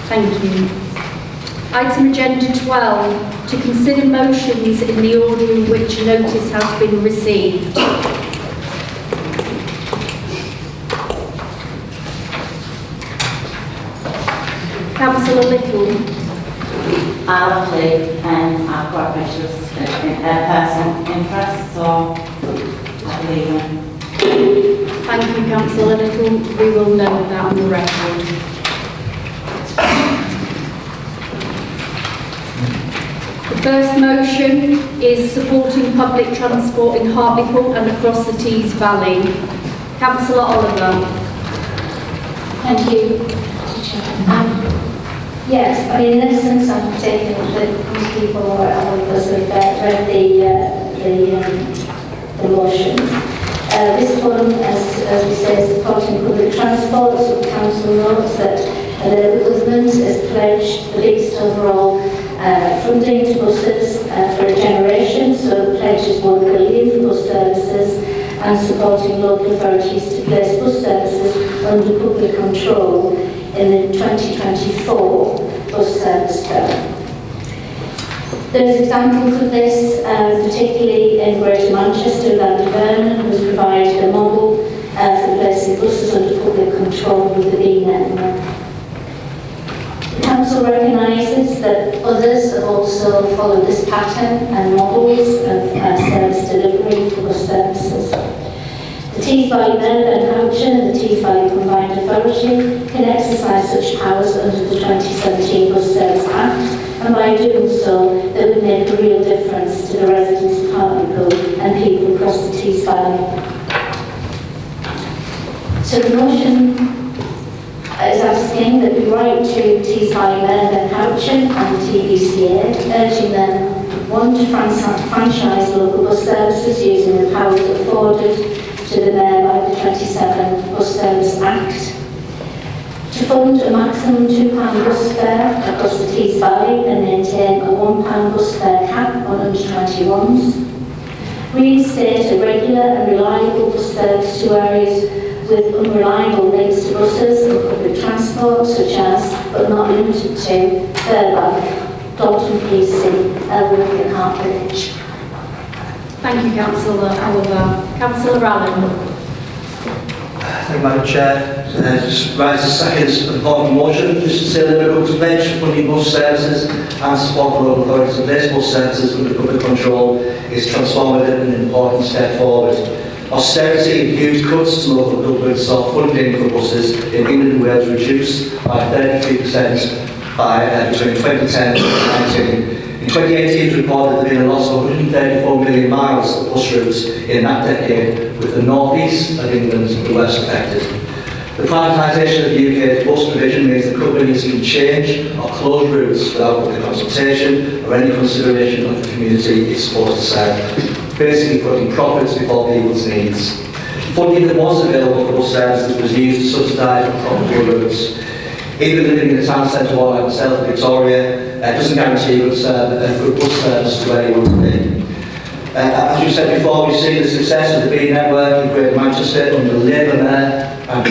Thank you. Item agenda 12, to consider motions in the order in which notice has been received. Councillor Little.
Obviously, I've got precious personal interest, so I believe in.
Thank you, Councillor Little. We will note that on the record. The first motion is supporting public transport in Hartlepool and across the Tees Valley. Councillor Oliver.
Thank you. Yes, I mean, in essence, I'm taking that most people or all of us have read the motions. This one, as we say, is supporting public transport, so the council notes that the government has pledged the biggest overall funding to buses for a generation, so the pledge is 1 billion for bus services and supporting local authorities to place bus services under public control in the 2024 bus service bill. There's examples of this, particularly in Greater Manchester, Lady Vernon has provided a model for placing buses under public control with the B network. The Council recognises that others have also followed this pattern and models of service delivery for bus services. The Tees Valley Mayor and Hampshire and the Tees Valley Combined Authority can exercise such powers under the 2017 Bus Service Act, and by doing so, they would make a real difference to the residents of Hartlepool and people across the Tees Valley. So the motion is asking that we write to Tees Valley Mayor and Hampshire and the TVCA, urging them, 1, to franchise local bus services using the powers afforded to the Mayor by the 27 Bus Service Act, to fund a maximum £2 bus fare across the Tees Valley and maintain a £1 bus fare cap on under 21s, reinstate a regular and reliable bus service to areas with unreliable links to buses and public transport, such as, but not limited to, Burbank, Dalton PC, Elwood and Hartlepool.
Thank you, Councillor Oliver. Councillor Allen.
Thank you, Madam Chair. Just rise a second important motion. Just to say that the Government's pledge for funding bus services and support for local authorities to place bus services under public control is transformative and an important step forward. Austerity and huge cuts to local government saw funding for buses in England and Wales reduced by 33% between 2010 and 2019. In 2018, it was reported there had been a loss of 134 million miles of bus routes in that decade, with the north-east of England the worst affected. The privatisation of the UK's bus provision means that companies can change or close routes without public consultation or any consideration of the community it's supposed to serve, basically putting profits before people's needs. Funding that was available for bus services was used to subsidise profitable routes. Even living in a town centre like myself in Victoria doesn't guarantee a good bus service to where you want to be. As you said before, we've seen the success of the B network in Greater Manchester under Labour Mayor and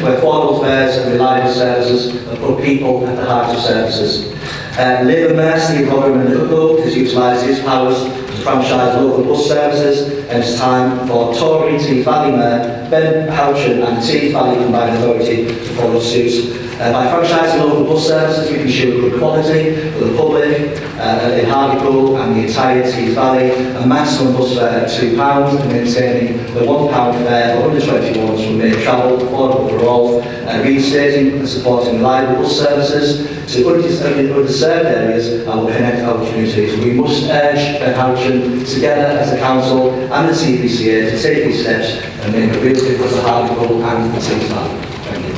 where affordable fares and reliable services have put people at the heart of services. Labour Mayor Steve Rotherham in Liverpool has utilised his powers to franchise local bus services, and it's time for Tory Tees Valley Mayor Ben Houchin and the Tees Valley Combined Authority to follow suit. By franchising local bus services, we can ensure good quality for the public in Hartlepool and the entire Tees Valley, a maximum bus fare of £2 and maintaining the £1 fare for 121s from May travel, affordable for all, reinstating and supporting reliable bus services to underserved areas and will connect our communities. We must urge Ben Houchin together as a council and the TPCA to take these steps and make a real difference for Hartlepool and the Tees Valley. Thank you.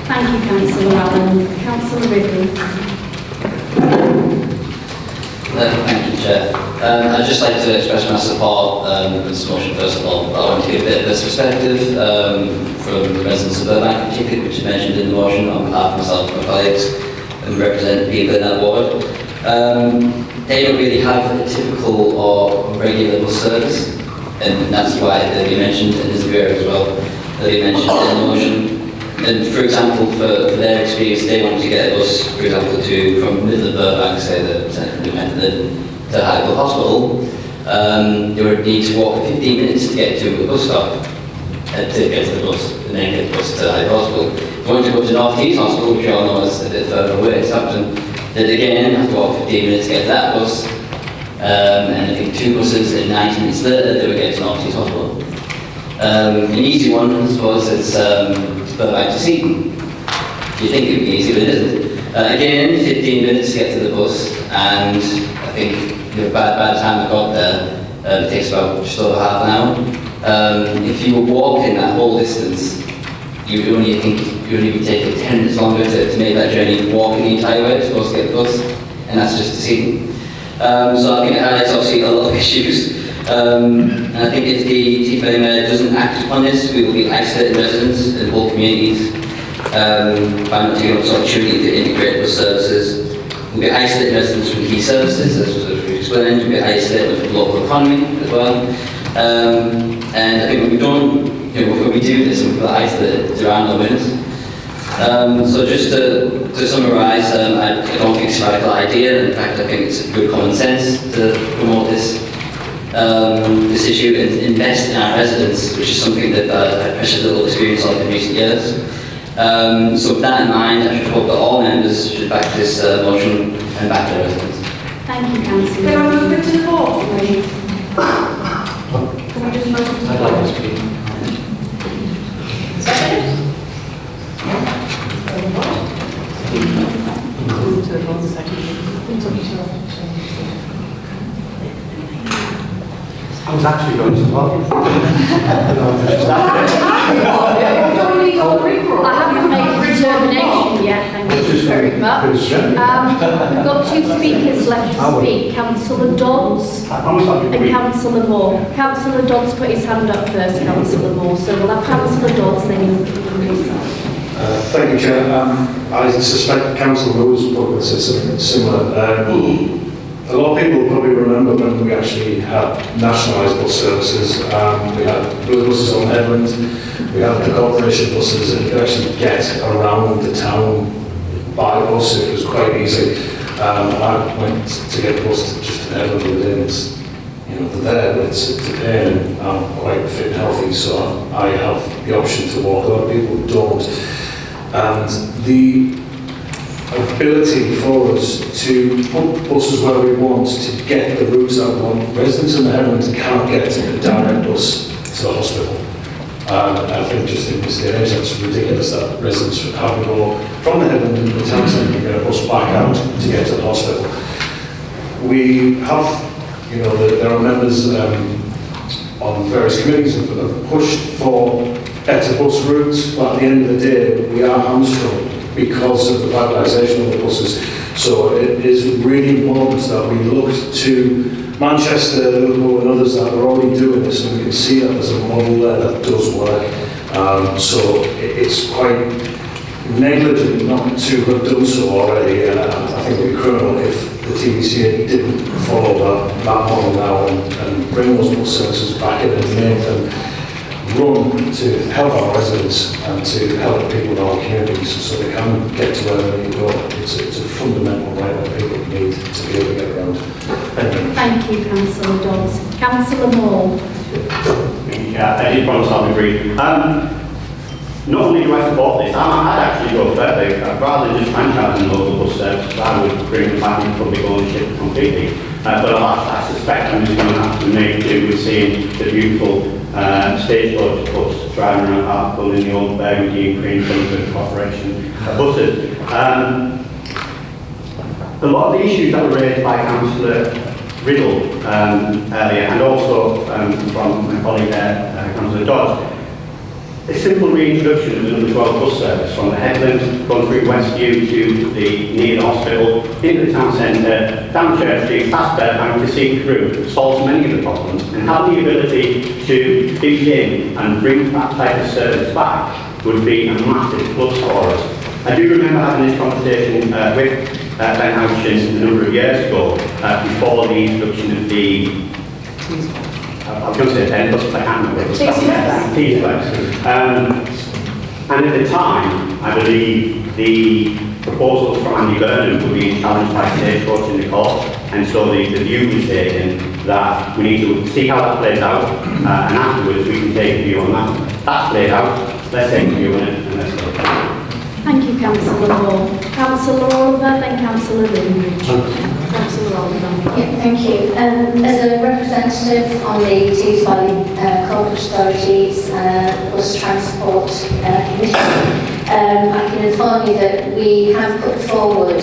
Thank you, Councillor Allen. Councillor Ridley.
Thank you, Chair. I'd just like to express my support for this motion first of all. I want to give a bit of this perspective from residents of Burbank, particularly, which is mentioned in the motion on behalf of myself and my colleagues and represent people in that ward. They don't really have a typical or regular bus service, and that's why they'll be mentioned in this area as well. They'll be mentioned in the motion. And for example, for their experience, they wanted to get a bus, for example, from middle of Burbank, say the central Method, to Hartlepool Hospital. They would need to walk 15 minutes to get to a bus stop, to get to the bus, and then get the bus to Hartlepool Hospital. If you want to go to North East Hospital, which you all know is a bit further away, it's Southampton, they'd again have to walk 15 minutes to get to that bus, and I think 2 buses, and 90 minutes later, they would get to North East Hospital. An easy one, I suppose, is Burbank to Seaton. You think it would be easy, but it isn't. Again, 15 minutes to get to the bus, and I think by the time I got there, it takes about just over half an hour. If you were walking that whole distance, you would only be taking 10 minutes longer to make that journey, walking the entire way, supposed to get the bus, and that's just to Seaton. So I think it highlights obviously a lot of issues. And I think if the Tees Valley Mayor doesn't act upon this, we will be isolating residents and whole communities by not taking up this opportunity to integrate bus services. We'll be isolating residents from key services, as we've explained. We'll be isolating from the local economy as well. And I think when we don't, when we do this, we'll isolate, there are no winners. So just to summarise, I don't think it's a radical idea. In fact, I think it's good common sense to promote this issue and invest in our residents, which is something that I've had precious little experience of in recent years. So with that in mind, I should hope that all members should back this motion and back their residents.
Thank you, Councillor.
Can I move it to the vote, please? Can I just move it to the
I'd like to
vote?
speak.
Second?
I was actually going to vote.
I haven't made a determination yet, thank you very much. We've got 2 speakers left to speak, Councillor Dodds and Councillor Moore. Councillor Dodds put his hand up first, Councillor Moore, so we'll have Councillor Dodds, then you'll
Thank you, Chair. I suspect Council Moores probably said something similar. A lot of people probably remember when we actually had nationalised bus services. We had blue buses on Headland, we had the corporation buses, and you could actually get around the town by bus. It was quite easy. I went to get a bus just to Headland within, it's, they're there, but it's a pain, and I'm quite fit and healthy, so I have the option to walk. A lot of people don't. And the ability for us to put buses where we want, to get the routes that we want. Residents in the Headlands can't get a direct bus to the hospital. I think just in this day and age, that's ridiculous that residents have to go from the Headland to the town centre and get a bus back out to get to the hospital. We have, you know, there are members on various committees that have pushed for better bus routes, but at the end of the day, we are hamstrung because of the privatisation of the buses. So it is really important that we look to Manchester, Liverpool and others that are already doing this, and we can see that there's a model there that does work. So it's quite negligent not to have done so already, and I think it would be criminal if the TVCA didn't follow that model now and bring those bus services back in and make them run to help our residents and to help people in our communities so they can get to where they need to go. It's a fundamental right that people need to be able to get around.
Thank you, Councillor Dodds. Councillor Moore.
Yeah, I did promise I'll be brief. Not only do I support this, I'd actually go further. Rather than just franchising local bus services, I would bring back in public ownership completely. But I suspect I'm just going to have to make do with seeing the beautiful stagecoach bus driving around Hartlepool in the old Burgundy and Cream Limited Corporation buses. A lot of the issues that were raised by Councillor Riddle earlier, and also from my colleague there, Councillor Dodds, a simple reintroduction of the number 12 bus service from the Headland, going through Westview to the near the hospital, into the town centre, down Church Street, past Burbank to Seek Route, solves many of the problems, and have the ability to dig in and bring that type of service back would be a massive plus for us. I do remember having this conversation with Ben Houchin a number of years ago, before the introduction of the I was going to say 10 buses, but I can't remember. T-Flex. And at the time, I believe the proposals from Andy Burnham were being challenged by Stagecoach in the court, and so the view was taken that we need to see how that plays out, and afterwards we can take a view on that. That's played out, let's take a view on it, and let's go.
Thank you, Councillor Moore. Councillor Oliver, then Councillor Lindridge. Councillor Oliver.
Yeah, thank you. As a representative on the Tees Valley Corporate Authorities Bus Transport Committee, I can inform you that we have put forward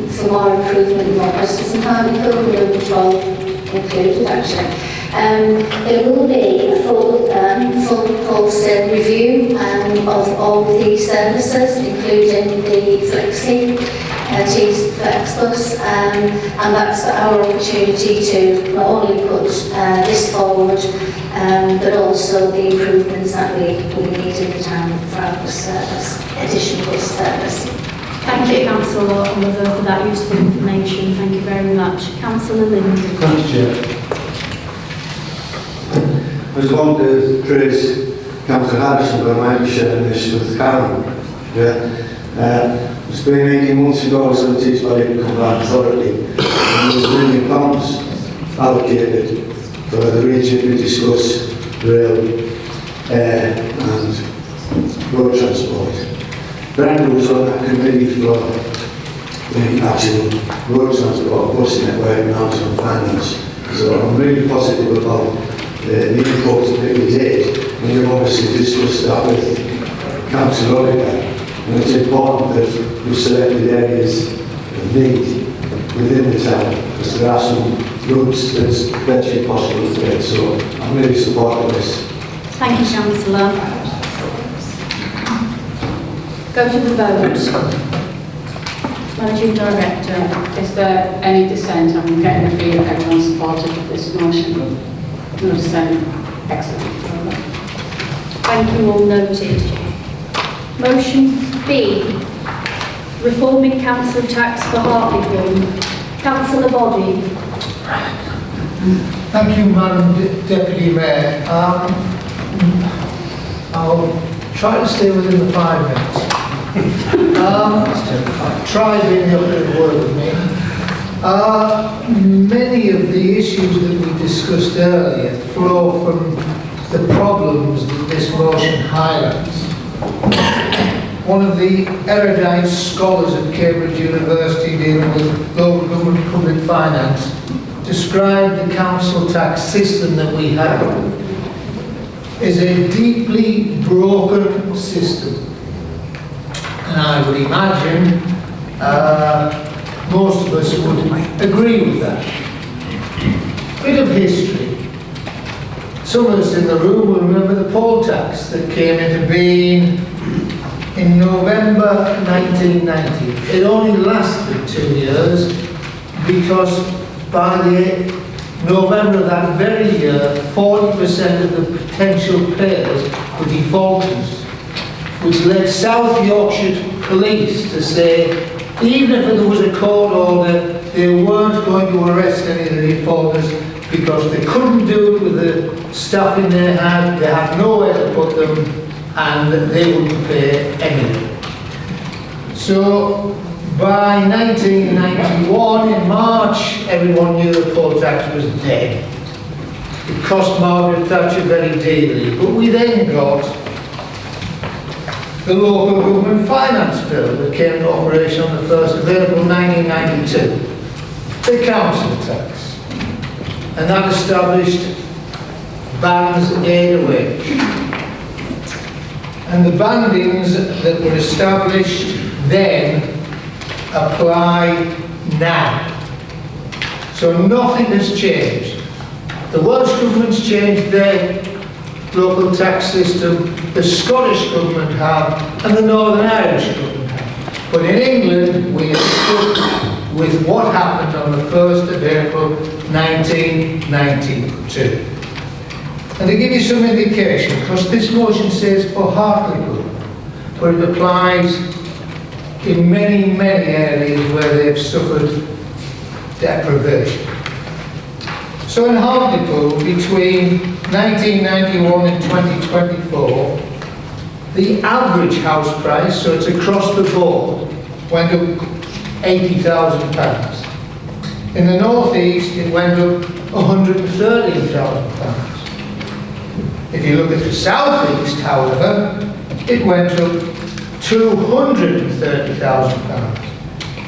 for more improvement in more buses, and how we could number 12 included actually. There will be a full wholesale review of all the services, including the Flexi, Tees Flex Bus, and that's our opportunity to not only put this forward, but also the improvements that we need in the town for our bus service, additional bus service.
Thank you, Councillor Oliver, for that useful information. Thank you very much. Councillor Lindridge.
Thank you, Chair. I just want to praise Councillor Harrison, but I might be sharing this with Karen. It's been 18 months ago I was on the Tees Valley Combined Authority, and there was £1 million allocated for the region to discuss rail and road transport. Brenda was on that committee for the actual road transport bus network, and I was on finance. So I'm really positive about the input that we did, and we've obviously discussed that with Councillor Oliver. And it's important that we selected areas of need within the town, because there are some routes that's virtually possible to get. So I'm really supporting this.
Thank you, Councillor. Go to the vote. Managing Director.
Is there any dissent? I'm getting the feeling everyone supported this motion. No dissent. Excellent.
Thank you, all noted. Motion B, reforming council tax for Hartlepool. Councillor Body.
Thank you, Madam Deputy Mayor. I'll try to stay within the 5 minutes. Try being able to work with me. Many of the issues that we discussed earlier flow from the problems that this motion highlights. One of the erudite scholars at Cambridge University dealing with local government public finance described the council tax system that we have is a deeply broken system. And I would imagine most of us would agree with that. Bit of history. Some of us in the room will remember the poll tax that came into being in November 1990. It only lasted 2 years because by the November of that very year, 40% of the potential payers were defaulters, which led South Yorkshire Police to say, even if there was a court order, they weren't going to arrest any of the defaulters because they couldn't do it with the stuff in their hand, they had nowhere to put them, and they wouldn't pay anything. So by 1991, in March, everyone knew the poll tax was dead. It cost Margaret Thatcher very dearly, but we then got the local government finance bill that came into operation on the 1st of April 1992, the council tax, and that established bands aid wage. And the bandings that were established then apply now. So nothing has changed. The Welsh government's changed their local tax system, the Scottish government have, and the Northern Irish government have. But in England, we are stuck with what happened on the 1st of April 1992. And to give you some indication, because this motion says for Hartlepool, but it applies in many, many areas where they've suffered deprivation. So in Hartlepool, between 1991 and 2024, the average house price, so it's across the board, went up £80,000. In the North East, it went up £113,000. If you look at the South East, however, it went up £230,000.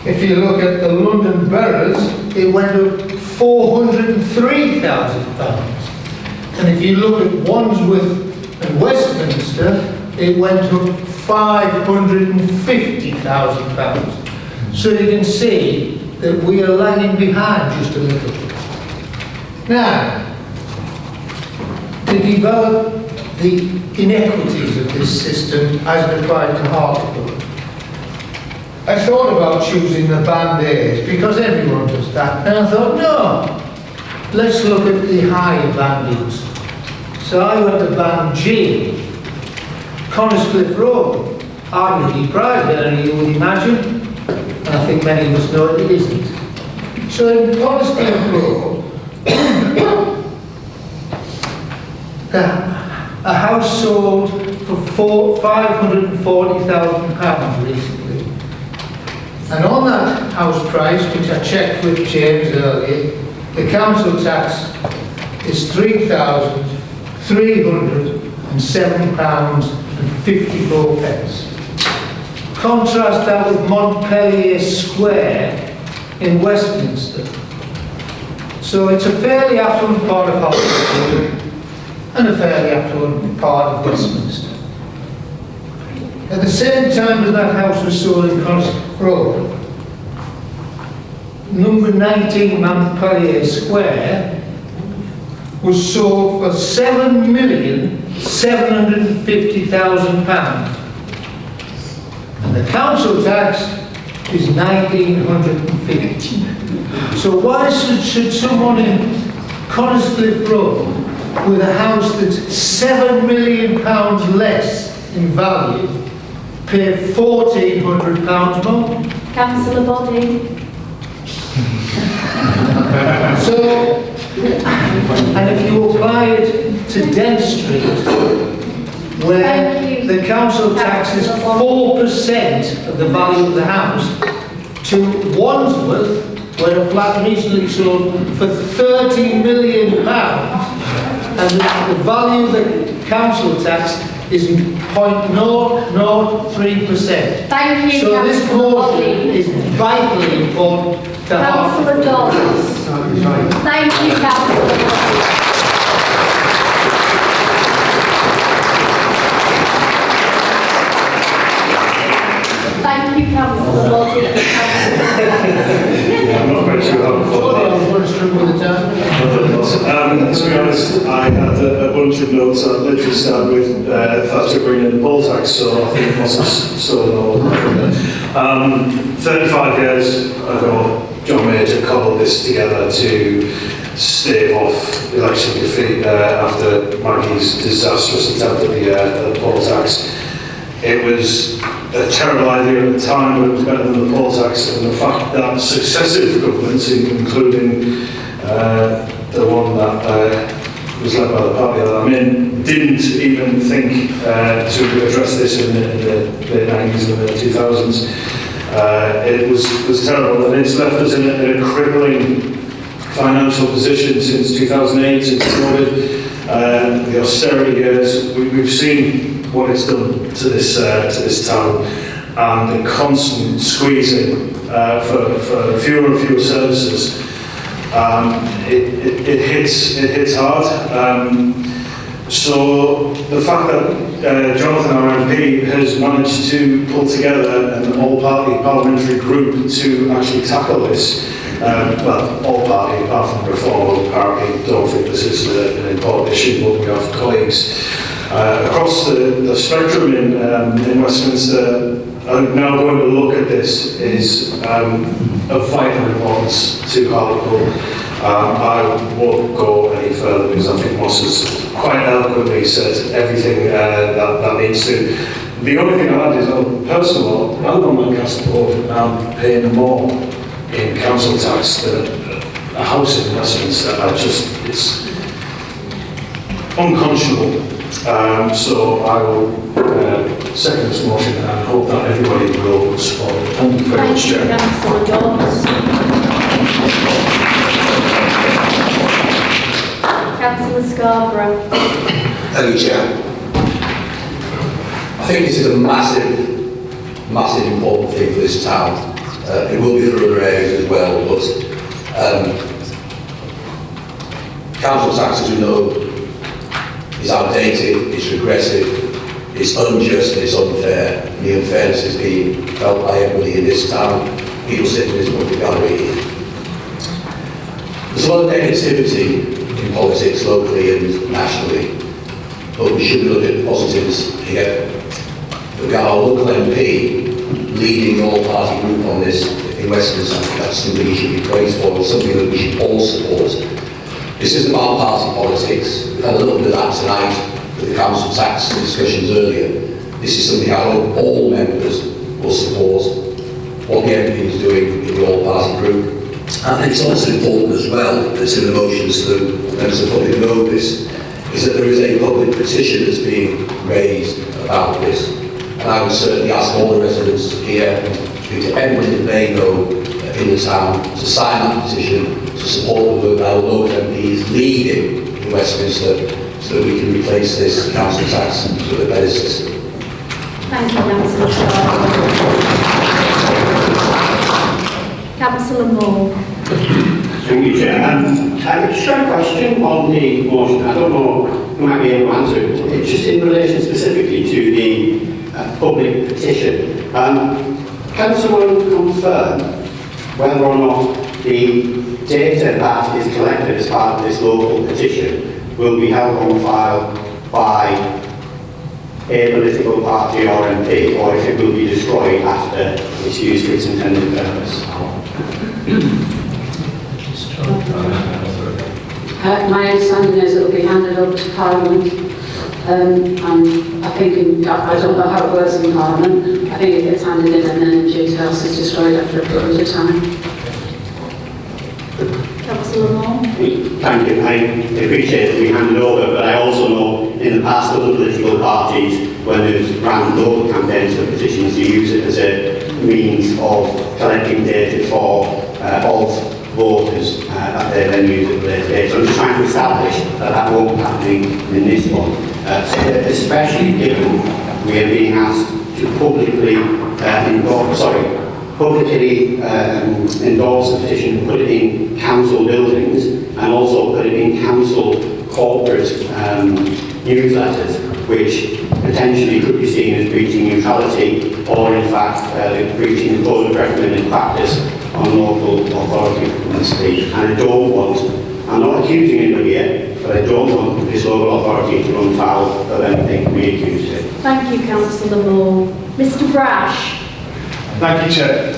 If you look at the London boroughs, it went up £403,000. And if you look at Wandsworth and Westminster, it went up £550,000. So you can see that we are lagging behind just a little bit. Now, to develop the inequities of this system as it applied to Hartlepool, I thought about choosing the band A's because everyone does that, and I thought, no, let's look at the higher bandings. So I went to band G, Coniscliffe Road, arguably private area, you would imagine, and I think many of us know it isn't. So in Coniscliffe Road, a house sold for £540,000 recently. And on that house price, which I checked with James earlier, the council tax is £3,307.54. Contrast that with Montpellier Square in Westminster. So it's a fairly affluent part of Hartlepool and a fairly affluent part of Westminster. At the same time as that house was sold in Coniscliffe Road, number 19 Montpellier Square was sold for £7,750,000. And the council tax is £1,950. So why should someone in Coniscliffe Road with a house that's £7 million less in value pay £1,400 more?
Councillor Body.
So, and if you apply it to Dent Street, where the council tax is 4% of the value of the house, to Wandsworth, where a flat recently sold for £30 million, and the value of the council tax is 0.003%.
Thank you,
So this
Councillor
motion
Body.
is vitally important to
Councillor Dawes. Thank you, Councillor Body. Councillor Loddy.
I'm not quite sure how to follow that.
I was going to struggle with the time.
To be honest, I had a bunch of notes that literally started with Thatcher bringing in the poll tax, so I think it must have stolen all of that from there. 35 years ago, John Major cobbled this together to stave off election defeat after Maggie's disastrous attempt at the poll tax. It was a terrible idea at the time, but it was better than the poll tax, and the fact that successive governments, including the one that was led by the party that I'm in, didn't even think to address this in the late 90s and the 2000s. It was terrible, and it's left us in a crippling financial position since 2008, since COVID, the austerity years. We've seen what it's done to this town, and the constant squeezing for fewer and fewer services. It hits hard. So the fact that Jonathan, our MP, has managed to pull together an all-party parliamentary group to actually tackle this, well, all party apart from Reform, apparently don't think this is an important issue, but we have colleagues across the spectrum in Westminster are now going to look at this is of vital importance to Hartlepool. I won't go any further because I think Moss has quite eloquently said everything that needs to. The only thing I'll add is, on personal, I live on Lancaster Road and I'm paying more in council tax than a house in Westminster. It's unconscionable. So I will second this motion and hope that everybody will support it. Thank you very much, Chair.
Councillor Dawes. Councillor Scarborough.
Thank you, Chair. I think this is a massive important thing for this town. It will be for other areas as well, but council tax, as we know, is outdated, it's regressive, it's unjust, and it's unfair. And the unfairness is being felt by everybody in this town, people sitting in this public gallery. There's a lot of negativity in politics, locally and nationally, but we should look at positives here. We've got our local MP leading the all-party group on this in Westminster. I think that's something he should be praised for, and something that we should all support. This isn't about party politics. We've had a little bit of that tonight with the council tax discussions earlier. This is something I hope all members will support, what the MP is doing in the all-party group. I think it's also important as well, that's in the motions that members of the public know this, is that there is a public petition that's being raised about this. And I would certainly ask all the residents here, speak to everybody that they know in the town, to sign that petition, to support the work our local MP is leading in Westminster, so that we can replace this council tax with a better system.
Thank you, Councillor Scarborough. Councillor Moore.
Thank you, Chair. I just got a question on the motion. I don't know who might be able to answer it. It's just in relation specifically to the public petition. Can someone confirm whether or not the data that is collected as part of this local petition will be held on file by a political party or MP, or if it will be destroyed after it's used for its intended purpose?
My understanding is it will be handed over to Parliament, and I think, I don't know how it works in Parliament, I think it gets handed in and then due to else is destroyed after a period of time.
Councillor Moore.
Thank you. I appreciate that we hand it over, but I also know in the past other political parties, when they've ran local campaigns for petitions, to use it as a means of collecting data for of voters at their venues at later dates. So I'm just trying to establish that that won't be happening in this one, especially given we are being asked to publicly endorse the petition, put it in council buildings, and also put it in council corporate newsletters, which potentially could be seen as breaching neutrality, or in fact breaching the code of recommended practice on local authority government speech. And I don't want, I'm not accusing anybody here, but I don't want this local authority to run foul of anything we accused of.
Thank you, Councillor Moore. Mr Brash.
Thank you, Chair.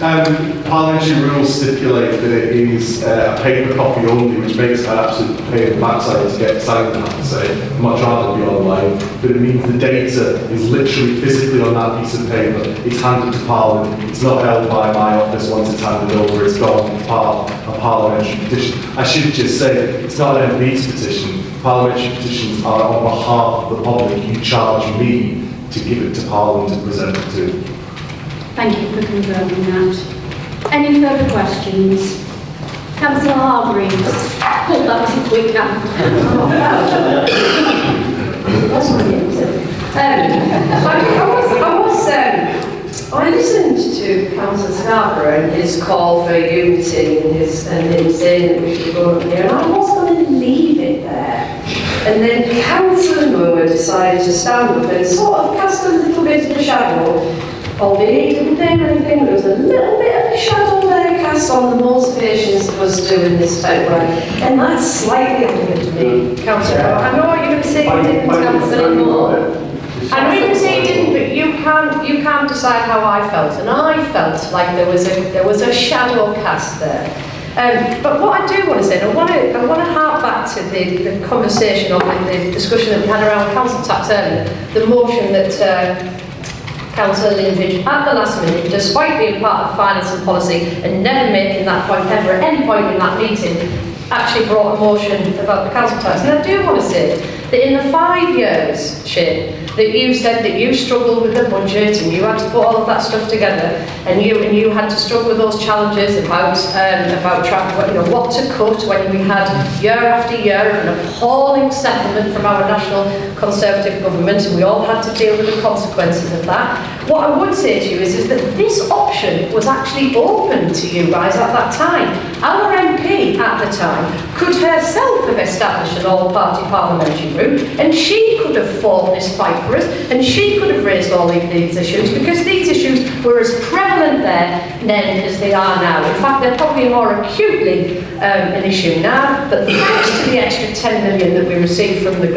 Parliamentary rules stipulate that it is a paper copy only, which makes it an absolute pain in the backside to get signed, I have to say. I'd much rather be online, but it means the data is literally physically on that piece of paper. It's handed to Parliament. It's not held by my office once it's handed over. It's gone as part of a parliamentary petition. I should just say, it's not an MP's petition. Parliamentary petitions are on behalf of the public. You charge me to give it to Parliament and present it to.
Thank you for confirming that. Any further questions? Councillor Hargreaves. Oh, that was a quick
I listened to Councillor Scarborough and his call for unity and him saying that we should go up there, and I was going to leave it there. And then Councillor Moore decided to stand up and sort of cast a little bit of a shadow. Albeit he didn't name anything, there was a little bit of a shadow there cast on the most patients of us doing this type of work. And that's slightly annoyed me, Councillor. I know you're going to say you didn't, Councillor Moore. I know you're going to say you didn't, but you can't decide how I felt. And I felt like there was a shadow cast there. But what I do want to say, and I want to hark back to the conversation or the discussion that we had around council tax earlier, the motion that Councillor Lindridge, at the last minute, despite being part of finance and policy and never making that point ever at any point in that meeting, actually brought a motion about the council tax. And I do want to say that in the 5 years, Shane, that you said that you struggled with the budget and you had to put all of that stuff together, and you had to struggle with those challenges about what to cut when we had year after year of an appalling settlement from our national Conservative government, and we all had to deal with the consequences of that. What I would say to you is that this option was actually open to you guys at that time. Our MP at the time could herself have established an all-party parliamentary group, and she could have fought this fight for us, and she could have raised all of these issues, because these issues were as prevalent then as they are now. In fact, they're probably more acutely an issue now, but thanks to the extra 10 million that we received from the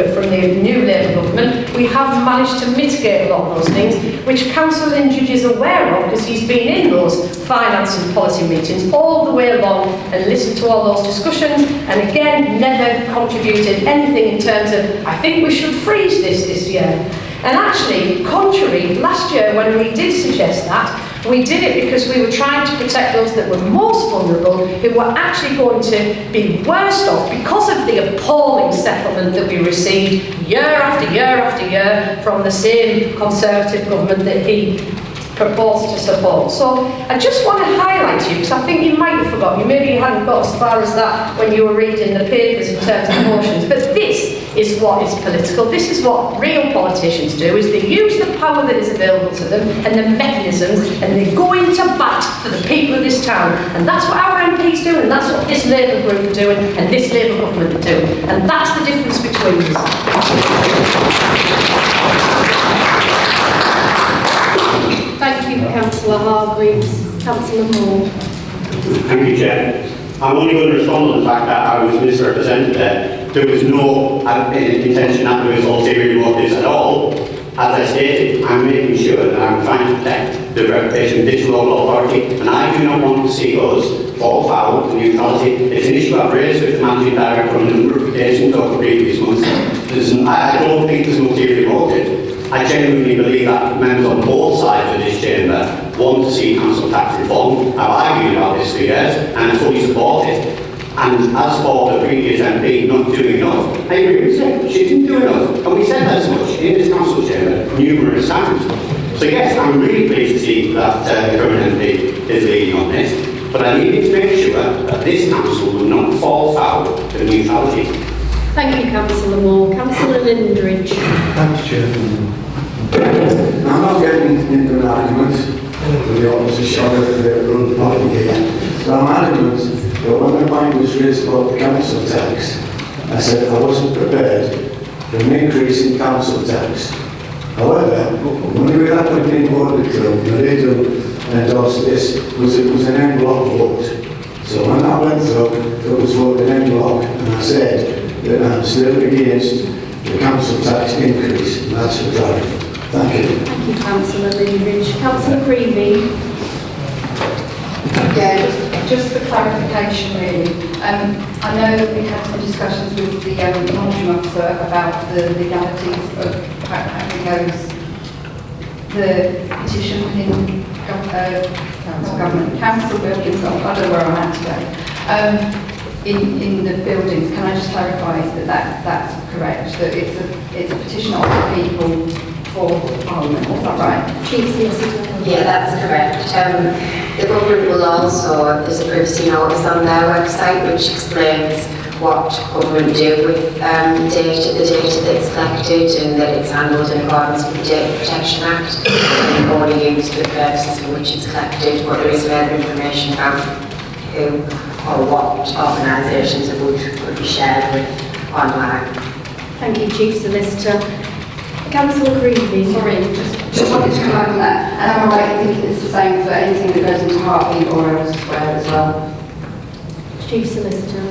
new Labour government, we have managed to mitigate a lot of those things, which Councillor Lindridge is aware of, because he's been in those finance and policy meetings all the way along and listened to all those discussions, and again, never contributed anything in terms of, I think we should freeze this year. And actually, contrary, last year when we did suggest that, we did it because we were trying to protect those that were most vulnerable, who were actually going to be worst off because of the appalling settlement that we received year after year after year from the same Conservative government that he proposed to support. So I just want to highlight to you, because I think you might have forgotten, maybe you hadn't got as far as that when you were reading the papers in terms of motions, but this is what is political. This is what real politicians do, is they use the power that is available to them and the mechanisms, and they go into bat for the people of this town. And that's what our MPs do, and that's what this Labour group are doing, and this Labour government are doing. And that's the difference between us.
Thank you, Councillor Hargreaves. Councillor Moore.
Thank you, Chair. I'm only going to respond to the fact that I was misrepresented there. There was no intention that there was ulterior motives at all. As I stated, I'm making sure that I'm trying to protect the reputation of this local authority, and I do not want to see us fall foul of neutrality. It's an issue I've raised with the Managing Director on a number of occasions over previous months. I don't think there's an ulterior motive. I genuinely believe that members on both sides of this chamber want to see council tax reform. I've argued about this for years, and I fully support it. And as for the previous MP not doing enough, I agree with her. She didn't do enough. And we said that as much in this council chamber numerous times. So yes, I'm really pleased to see that the current MP is leading on this. But I needed to make sure that this council will not fall foul of neutrality.
Thank you, Councillor Moore. Councillor Lindridge.
Thanks, Chair. I'm not getting into an argument with the opposition or the ruling party here. So I'm adamant that when the point was raised about the council tax, I said I wasn't prepared for an increase in council tax However, when we had put in vote the club, they do endorse this, it was an en bloc vote. So when that went through, it was voted en bloc, and I said that I'm still against the council tax increase, and that's the drive. Thank you.
Thank you, Councillor Lindridge. Councillor Creevy.
Yeah, just for clarification really. I know that we had some discussions with the monitoring officer about the legalities of how the petition within government council buildings, I don't know where I'm at today, in the buildings. Can I just clarify that that's correct, that it's a petition of the people for Parliament, is that right?
Chief Solicitor.
Yeah, that's correct. The government will also, there's a privacy notice on their website which explains what government do with the data that's collected, and that it's handled in accordance with the Data Protection Act and only used for the purposes for which it's collected, but there is further information about who or what organisations it would be shared with online.
Thank you, Chief Solicitor. Councillor Creevy.
Sorry, just wanted to come back on that. And am I right in thinking it's the same for anything that goes into Heartbeat or elsewhere as well?
Chief Solicitor.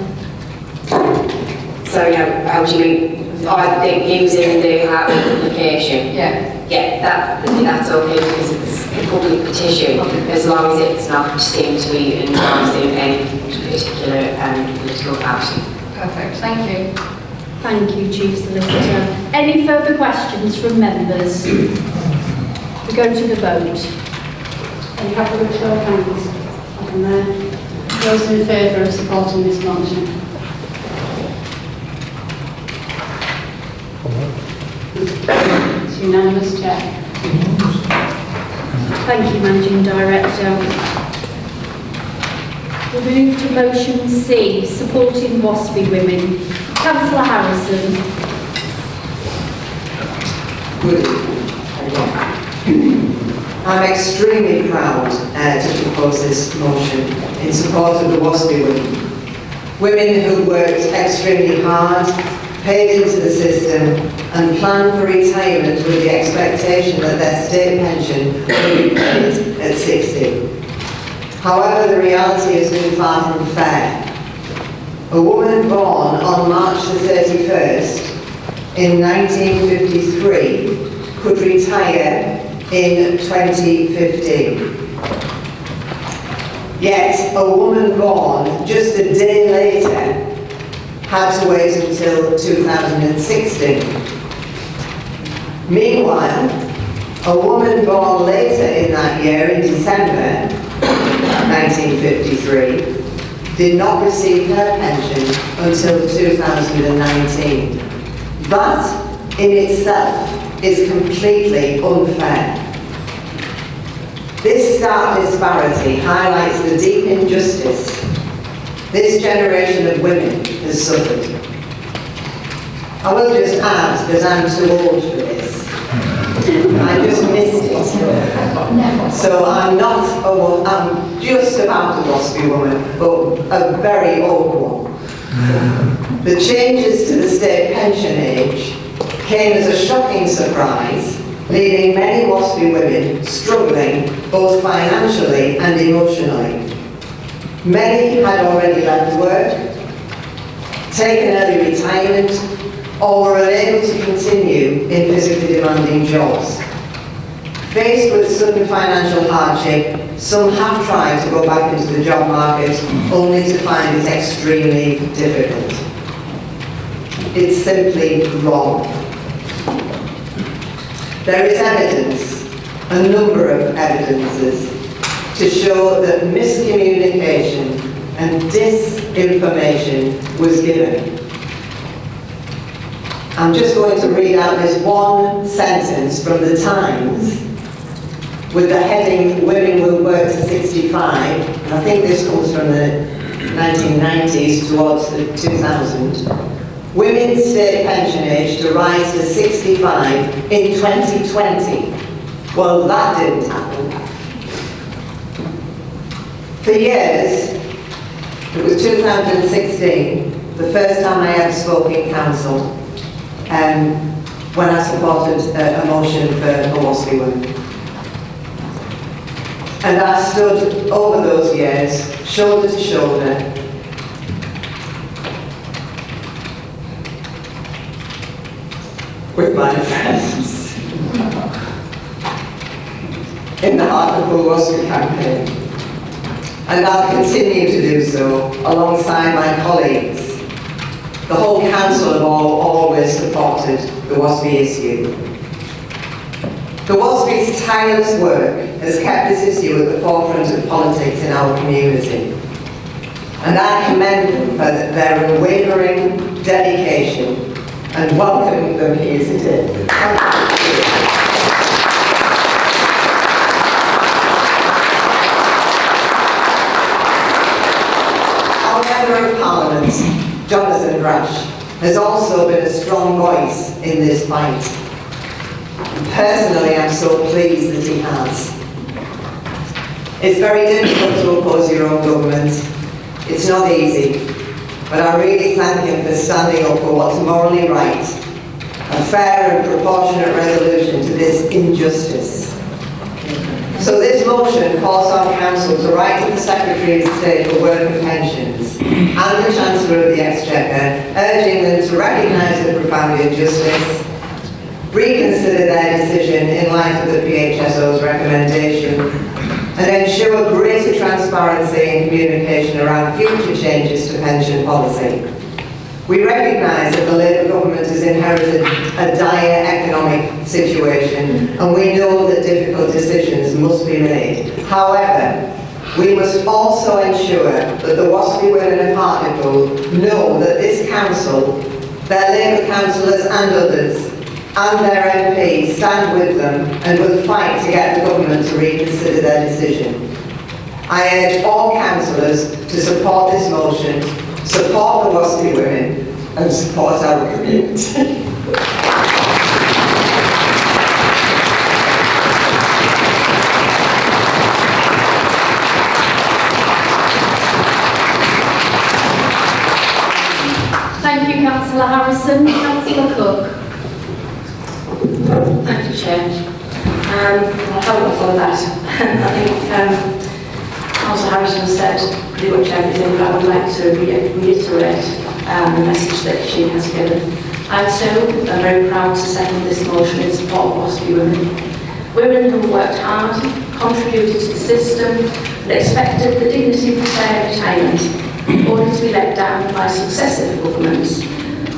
So, yeah, how do you mean? I think using the Heartbeat application.
Yeah.
Yeah, that's okay because it's a public petition, as long as it's not seen to be endorsing any particular political party.
Perfect, thank you.
Thank you, Chief Solicitor. Any further questions from members? We go to the vote.
Are you happy with the show of hands? Up in there. Those in favour of supporting this motion? It's unanimous, Chair.
Thank you, Managing Director. We move to motion C, supporting WASPI women. Councillor Harrison.
Good. I'm extremely proud to propose this motion in support of the WASPI women. Women who worked extremely hard, paid into the system and planned for retirement with the expectation that their state pension will be paid at 60. However, the reality has been far from fair. A woman born on March the 31st in 1953 could retire in 2015. Yet, a woman born just a day later had to wait until 2016. Meanwhile, a woman born later in that year, in December 1953, did not receive her pension until 2019. That in itself is completely unfair. This stark disparity highlights the deep injustice this generation of women has suffered. I will just add that I'm too old for this. I just missed it. So I'm I'm just about a WASPI woman, but a very old one. The changes to the state pension age came as a shocking surprise, leaving many WASPI women struggling both financially and emotionally. Many had already left work, taken early retirement, or were unable to continue in physically demanding jobs. Faced with sudden financial hardship, some have tried to go back into the job market only to find it extremely difficult. It's simply wrong. There is evidence, a number of evidences, to show that miscommunication and disinformation was given. I'm just going to read out this one sentence from the Times with the heading, Women Will Work to 65. And I think this comes from the 1990s towards the 2000. Women's state pension age to rise to 65 in 2020. Well, that didn't happen. For years, it was 2016, the first time I ever spoke in council, when I supported a motion for WASPI women. And I stood over those years, shoulder to shoulder, with my friends in the heart of the WASPI campaign. And I'll continue to do so alongside my colleagues. The whole council have always supported the WASPI issue. The WASPI's tireless work has kept this issue at the forefront of politics in our community. And I commend them for their unwavering dedication and welcome them here today. Our Member of Parliament, Jonathan Brash, has also been a strong voice in this fight. Personally, I'm so pleased that he has. It's very difficult to oppose your own government. It's not easy, but I really thank him for standing up for what's morally right, a fair and proportionate resolution to this injustice. So this motion calls on Council to write to the Secretary of State for Work and Pensions and the Chancellor of the Exchequer, urging them to recognise the profound injustice, reconsider their decision in light of the PHSO's recommendation, and ensure greater transparency and communication around future changes to pension policy. We recognise that the Labour government has inherited a dire economic situation, and we know that difficult decisions must be made. However, we must also ensure that the WASPI women of Hartlepool know that this council, their Labour councillors and others, and their MPs stand with them and will fight to get the government to reconsider their decision. I urge all councillors to support this motion, support the WASPI women, and support our community.
Thank you, Councillor Harrison. Councillor Cook.
Thank you, Chair. I'll help with all of that. I think Councillor Harrison said pretty much everything, but I would like to reiterate the message that she has given. I too am very proud to second this motion in support of WASPI women. Women who worked hard, contributed to the system, and expected the dignity of fair retirement, only to be let down by successive governments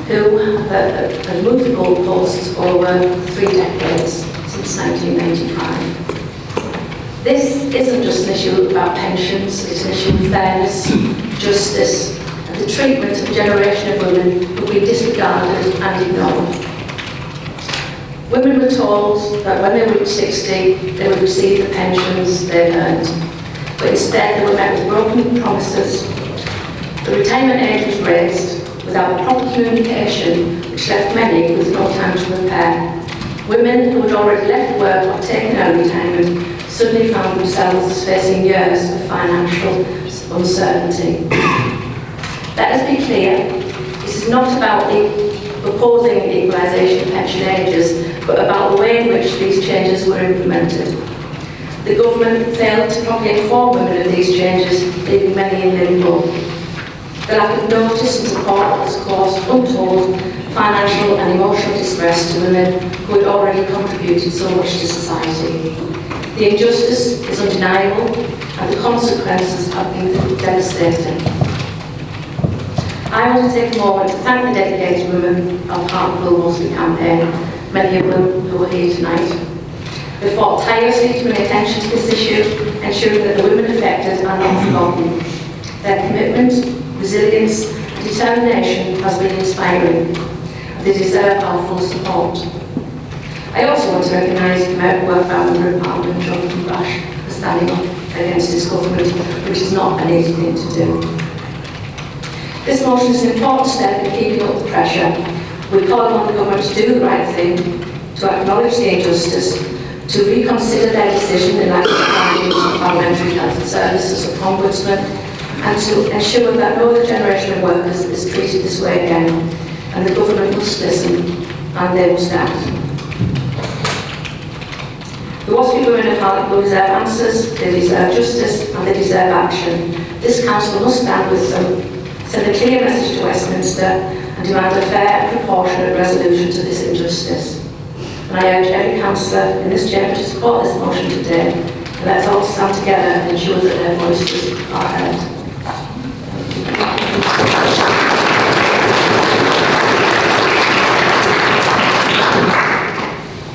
who have moved the goalposts over 3 decades since 1995. This isn't just an issue about pensions, it's an issue of fairness, justice, and the treatment of a generation of women who we disregarded and ignored. Women were told that when they reached 60, they would receive the pensions they earned, but instead they were met with broken promises. The retirement age was raised without proper communication, which left many with no time to prepare. Women who had already left work or taken early retirement suddenly found themselves facing years of financial uncertainty. Let us be clear, this is not about opposing equalisation of pension ages, but about the way in which these changes were implemented. The government failed to properly inform women of these changes, leaving many in limbo. The lack of notice and support has caused untold financial and emotional distress to women who had already contributed so much to society. The injustice is undeniable and the consequences have been devastating. I want to take a moment to thank the dedicated women of Hartlepool WASPI campaign, many of them who are here tonight. They fought tirelessly to bring attention to this issue, ensuring that the women affected are not forgotten. Their commitment, resilience and determination has been inspiring. They deserve our full support. I also want to recognise the work of our Member of Parliament, Jonathan Brash, for standing up against this government, which is not an easy thing to do. This motion is an important step in keeping up the pressure. We call upon the government to do the right thing, to acknowledge the injustice, to reconsider their decision in light of the findings of Parliamentary Health and Services of Ombudsman, and to ensure that no other generation of workers is treated this way again. And the government must listen. and they will stand. The WASPI women of Hartlepool deserve answers, they deserve justice, and they deserve action. This council must stand with them, send a clear message to Westminster, and demand a fair and proportionate resolution to this injustice. And I urge every councillor in this chamber to support this motion today, and let's all stand together and ensure that their voices are heard.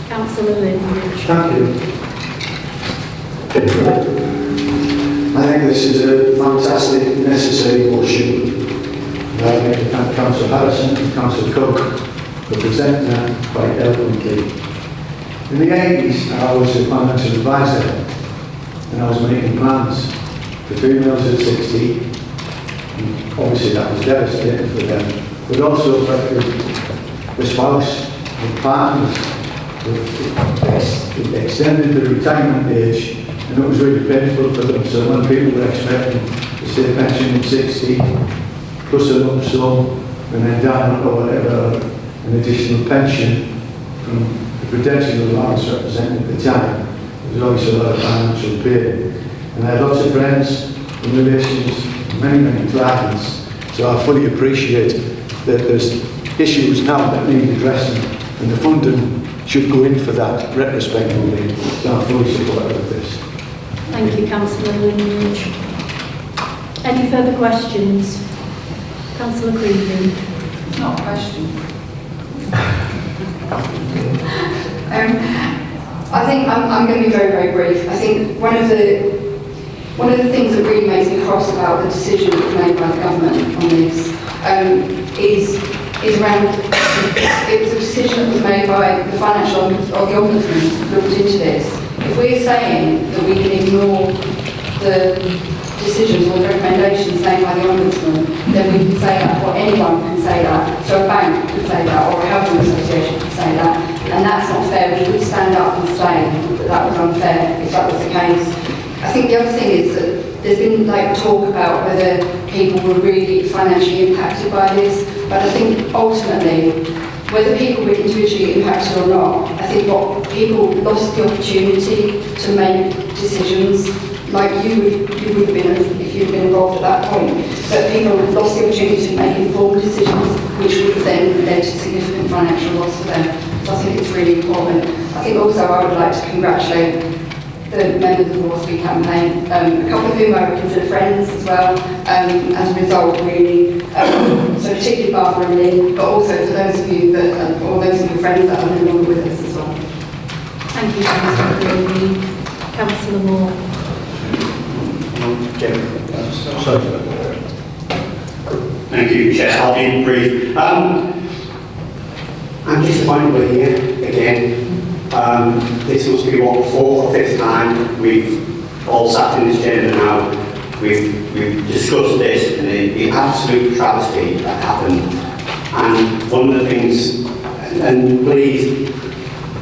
Councillor Lynch.
Thank you. I think this is a fantastic, necessary motion. I thank Councillor Harrison and Councillor Cook for presenting that quite eloquently. In the 80s, I was a financial advisor and I was making plans for females at 60. And obviously that was devastating for them, but also affected the spouse, the partners. It extended the retirement age and it was really painful for them. So when people were expecting to stay pension at 60, plus a lump sum, and then endowment or whatever, an additional pension from the potential allowance represented at the time, there was obviously a lot of financial pain. And I had lots of friends and relations, many clients, so I fully appreciate that there's issues now that need addressing, and the funding should go in for that retrospectively. So I'm fully supportive of this.
Thank you, Councillor Lynch. Any further questions? Councillor Creevy.
It's not a question. I think I'm going to be very, very brief. I think one of the things that really makes me cross about the decision that was made by the government on this is around, it was a decision that was made by the financial or the ombudsman looked into this. If we're saying that we can ignore the decisions or the recommendations made by the ombudsman, then we can say that, or anyone can say that. So a bank could say that, or a housing association could say that, and that's not fair. We would stand up and say that that was unfair if that was the case. I think the other thing is that there's been talk about whether people were really financially impacted by this, but I think ultimately, whether people were individually impacted or not, I think what people lost the opportunity to make decisions, like you would have been if you'd been involved at that point, but people lost the opportunity to make informed decisions, which would have then led to significant financial loss for them. So I think it's really important. I think also I would like to congratulate the members of the WASPI campaign, a couple of whom I would consider friends as well, as a result really, so particularly Barbara and Lynn, but also for those of you that, or those of your friends that are no longer with us as well.
Thank you, Councillor Creevy. Councillor Moore.
Thank you, Chair. I'll be brief. I'm disappointed we're here again. This must be what, fourth or fifth time we've all sat in this chamber now. We've discussed this and the absolute travesty that happened. And one of the things, and please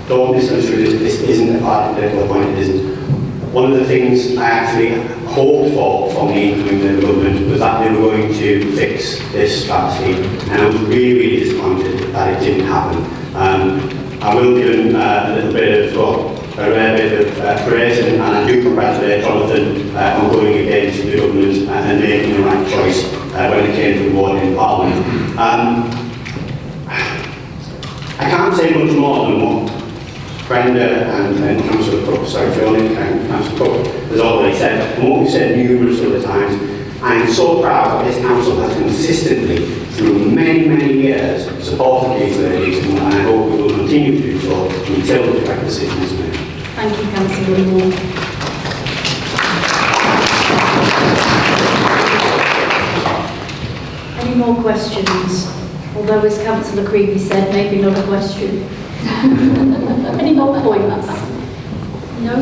don't misunderstand this isn't a party political point, it isn't. One of the things I actually hoped for from the incoming government was that they were going to fix this travesty, and I was really, really disappointed that it didn't happen. I will give him a little bit of, a rare bit of praise, and I do congratulate Jonathan on going against the government and making the right choice when it came to the vote in Parliament. I can't say much more than what Brenda and Councillor Cook, Councillor Cook has already said, and what we've said numerous other times. I am so proud that this council has consistently, through many, many years, supported these ladies, and I hope we will continue to do so until the correct decision is made.
Thank you, Councillor Moore. Any more questions? Although, as Councillor Creevy said, maybe not a question. Any more points? No?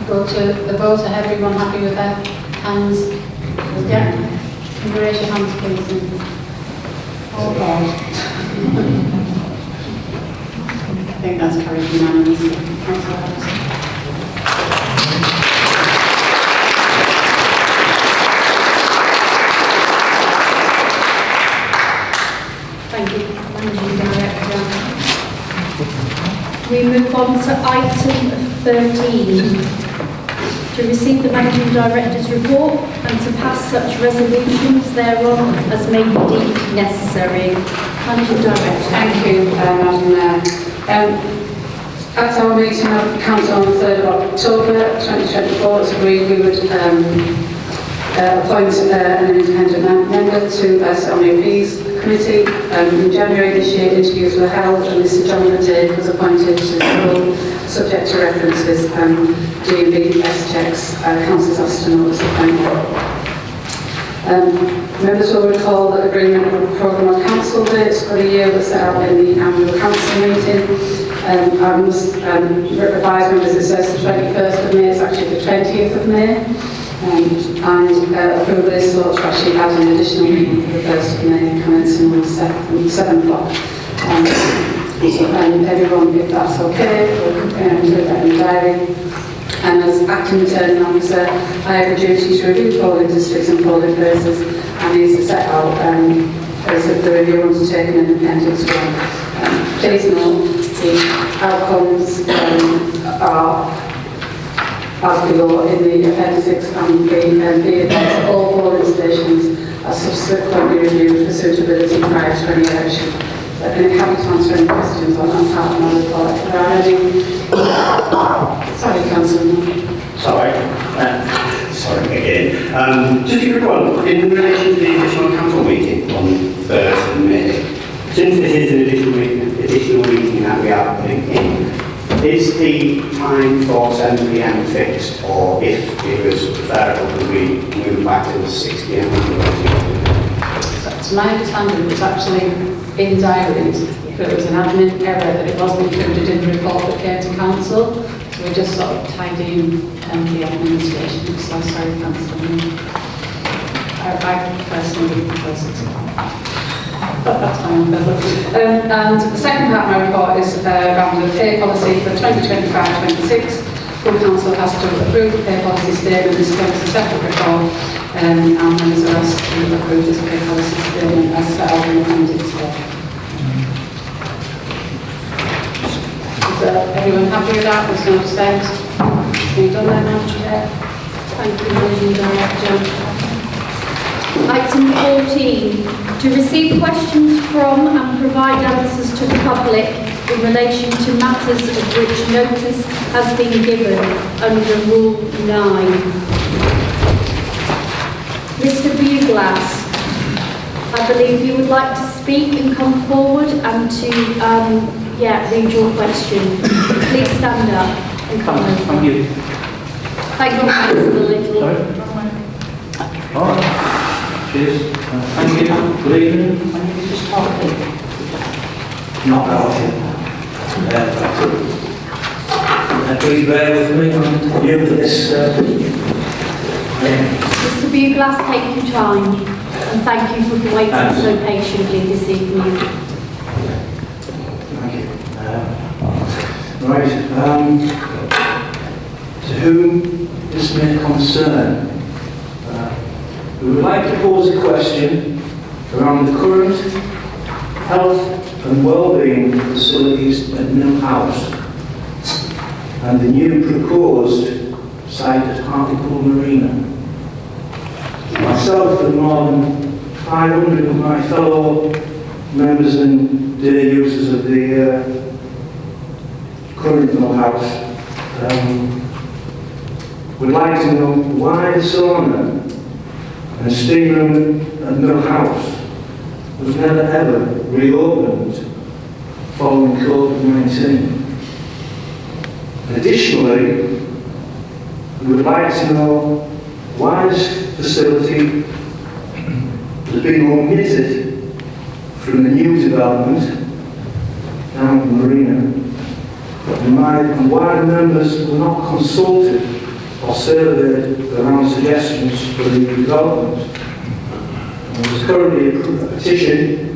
Go to the vote. Are everyone happy with their hands? Yeah. Can you raise your hands, please? Oh, God. I think that's carried unanimously. Councillor Harrison.
Thank you, Managing Director. We move on to item 13. To receive the Managing Director's report and to pass such resolutions thereon as may be deemed necessary. Managing Director.
Thank you, Madam Mayor. At our meeting of Council on the 3rd of October 2024, it's agreed we would appoint an independent member to SMAP's committee. In January this year, interviews were held and Mr John Dave was appointed to the role, subject to references and DBS checks. Councillors asked to notice appointment. Members will recall that agreement of a programme of council dates for the year was set out in the annual council meeting. I must advise members it says the 21st of May, it's actually the 20th of May. And approval is sought to actually add an additional meeting for the 1st of May, commencing on 7 o'clock. And everyone, if that's okay, we'll put that in the diary. And as acting returning officer, I have the duty to review polling districts and polling places, and these are set out as if the review undertaken in Appendix 1. Please note the outcomes are as below in the Appendix and be advised all polling stations are subsequently reviewed for suitability prior to any election. And I'm happy to answer any questions on that part of my report. If there are any... Sorry, Councillor.
Sorry. Sorry again. Just a quick one. In relation to the additional council meeting on 1st of May, since this is an additional meeting that we are putting in, is the time for 7 p.m. fixed, or if it was preferable, could we move back to 6 p.m?
To my understanding, it was actually in diaries, but it was an admin error that it wasn't included in the report that came to council. So we just sort of tidying the administration. So sorry, Councillor. I personally prefer 6 o'clock. But that's fine. And the second part of my report is around the pay policy for 2025-26. Full Council has to approve the pay policy statement. This comes a separate report, and members are asked to approve this pay policy statement as set out in Appendix 4. Is everyone happy with that? There's no dissent? We've done that, Madam Chair.
Thank you, Managing Director. Item 14, to receive questions from and provide answers to the public in relation to matters of which notice has been given under Rule 9. Mr. Buglass, I believe you would like to speak and come forward and to read your question. Please stand up and come over.
Thank you.
Thank you, Councillor Little.
Sorry? All right. Cheers. Thank you. Good evening. Not out here. Please bear with me. I'm new to this.
Mr. Buglass, take your time, and thank you for waiting so patiently this evening.
Thank you. Right. To whom this may concern, we would like to pose a question around the current health and well-being facilities at Mill House and the new proposed site at Hartlepool Marina. Myself and more than 500 of my fellow members and day users of the current Mill House would like to know why the sauna and steam room at Mill House was never ever reopened following COVID-19. Additionally, we would like to know why this facility has been omitted from the new development down at the marina, and why the members were not consulted or surveyed around suggestions for the new development. There's currently a petition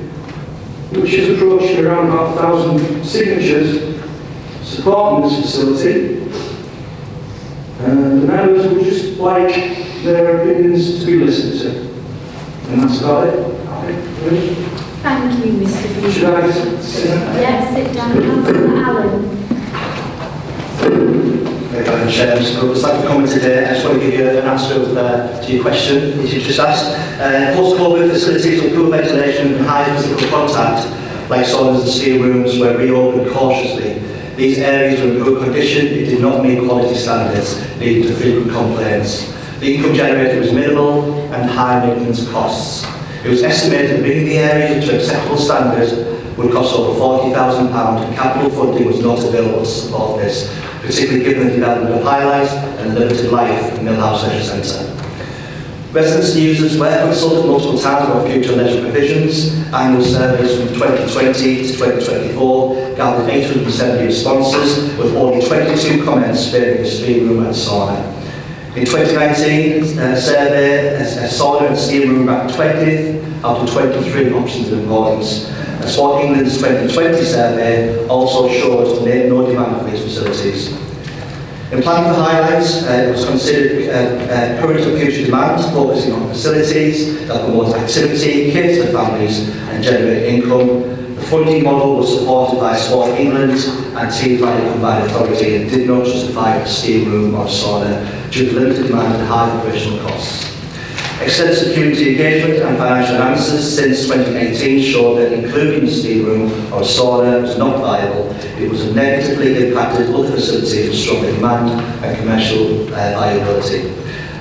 which is approaching around about 1,000 signatures supporting this facility. The members would just like their opinions to be listened to. And that's about it.
Thank you, Mr. Buglass.
Should I sit down?
Yes, sit down. Councillor Allen.
Madam Chair, Mr. Cook, I'd like to comment today. I just want to give you an answer to your question that you just asked. Post-COVID facilities with poor ventilation and high physical contact, like saunas and steam rooms, were reopened cautiously. These areas were in poor condition. It did not meet quality standards, leading to frequent complaints. The income generated was minimal and high maintenance costs. It was estimated that bringing the areas to acceptable standards would cost over £40,000 and capital funding was not available to support this, particularly given the development of highlights and limited life in Millhouse Leisure Centre. Residents and users were consulted multiple times about future leisure provisions. Annual surveys from 2020 to 2024 gathered 870 responses, with only 22 comments favouring a steam room and sauna. In 2019, a survey, a sauna and steam room ranked 20th out of 23 options of importance. A Sport England's 2020 survey also showed no demand for these facilities. In planning for highlights, it was considered current and future demand, focusing on facilities that promote activity, cater to families and generate income. The funding model was supported by Sport England and Team Value Combined Authority and did not justify a steam room or sauna due to limited demand and high operational costs. Extensive community engagement and financial analysis since 2018 showed that including the steam room or sauna was not viable. It was negatively impacted other facilities with stronger demand and commercial viability.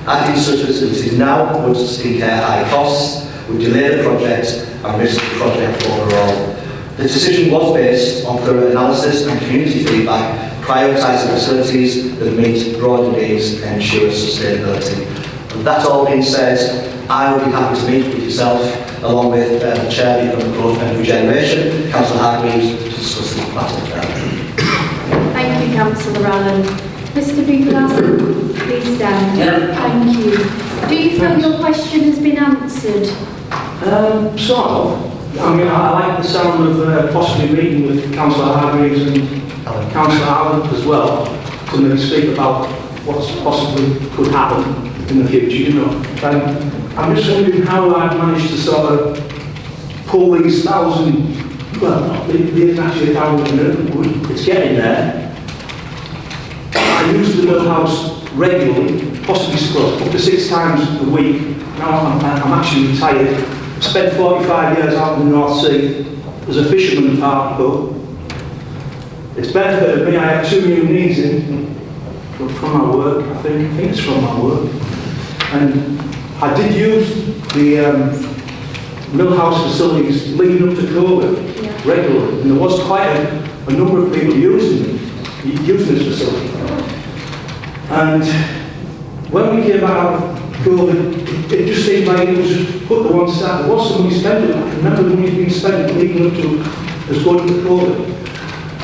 Adding such facilities now would incur high costs, would delay the project and risk the project overall. The decision was based on thorough analysis and community feedback, prioritising facilities that meet broader needs and ensure sustainability. That all being said, I will be happy to meet with yourself, along with the Chair of the Growth and Regeneration, Councillor Hargreaves, to discuss the matter further.
Thank you, Councillor Allen. Mr. Buglas, please stand.
Yeah.
Thank you. Do you feel your question has been answered?
Sort of. I mean, I like the sound of possibly meeting with Councillor Hargreaves and Councillor Allen as well, to maybe speak about what possibly could happen in the future, you know. I'm just wondering how I've managed to sort of pull these there's actually 1,000, it's getting there. I use the mill house regularly, possibly up to 6 times a week. Now I'm actually retired. I spent 45 years out in the North Sea as a fisherman in Hartlepool. It's benefited me. I have 2 new knees in from my work, I think it's from my work. And I did use the mill house facilities leading up to COVID regularly, and there was quite a number of people using this facility. And when we came out of COVID, it just seemed like it was just put to one side. There was some money spent. I remember the money being spent leading up to as going to COVID.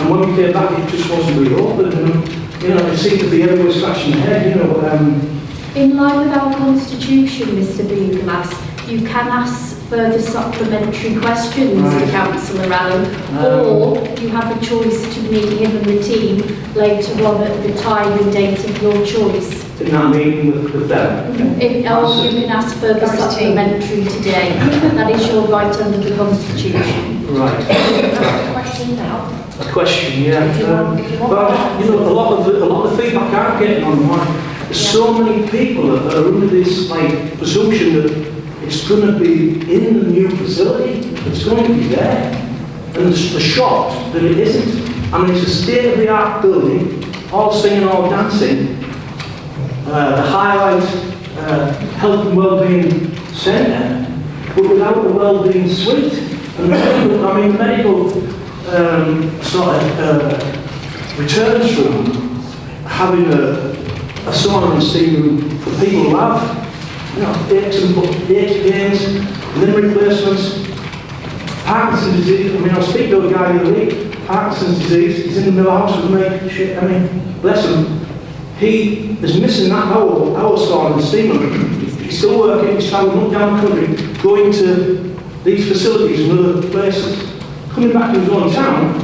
And when we came back, it just wasn't reopened. And, you know, it seemed to be everyone scratching their head, you know.
In line with our constitution, Mr. Buglas, you can ask further supplementary questions to Councillor Allen, or you have a choice to meet him and the team later on at the time and date of your choice.
In that meeting with them?
Or you can ask further supplementary today. That is your right under the constitution.
Right.
A question now.
A question, yeah. But you know, a lot of the feedback I'm getting online. There's so many people that are under this presumption that it's going to be in the new facility. It's going to be there, and they're shocked that it isn't. I mean, it's a state-of-the-art building, all singing, all dancing. The highlight health and wellbeing centre, but without a wellbeing suite. And the medical sort of returns from having a sauna and steam room for people who have, you know, aches, pains, limb replacements, Parkinson's disease. I mean, I was speaking to a guy the other week, Parkinson's disease, he's in the middle house with me, shit, I mean, bless him. He is missing that hour sauna and steam room. He's still working, he's travelling up down the country, going to these facilities and other places. Coming back to his own town,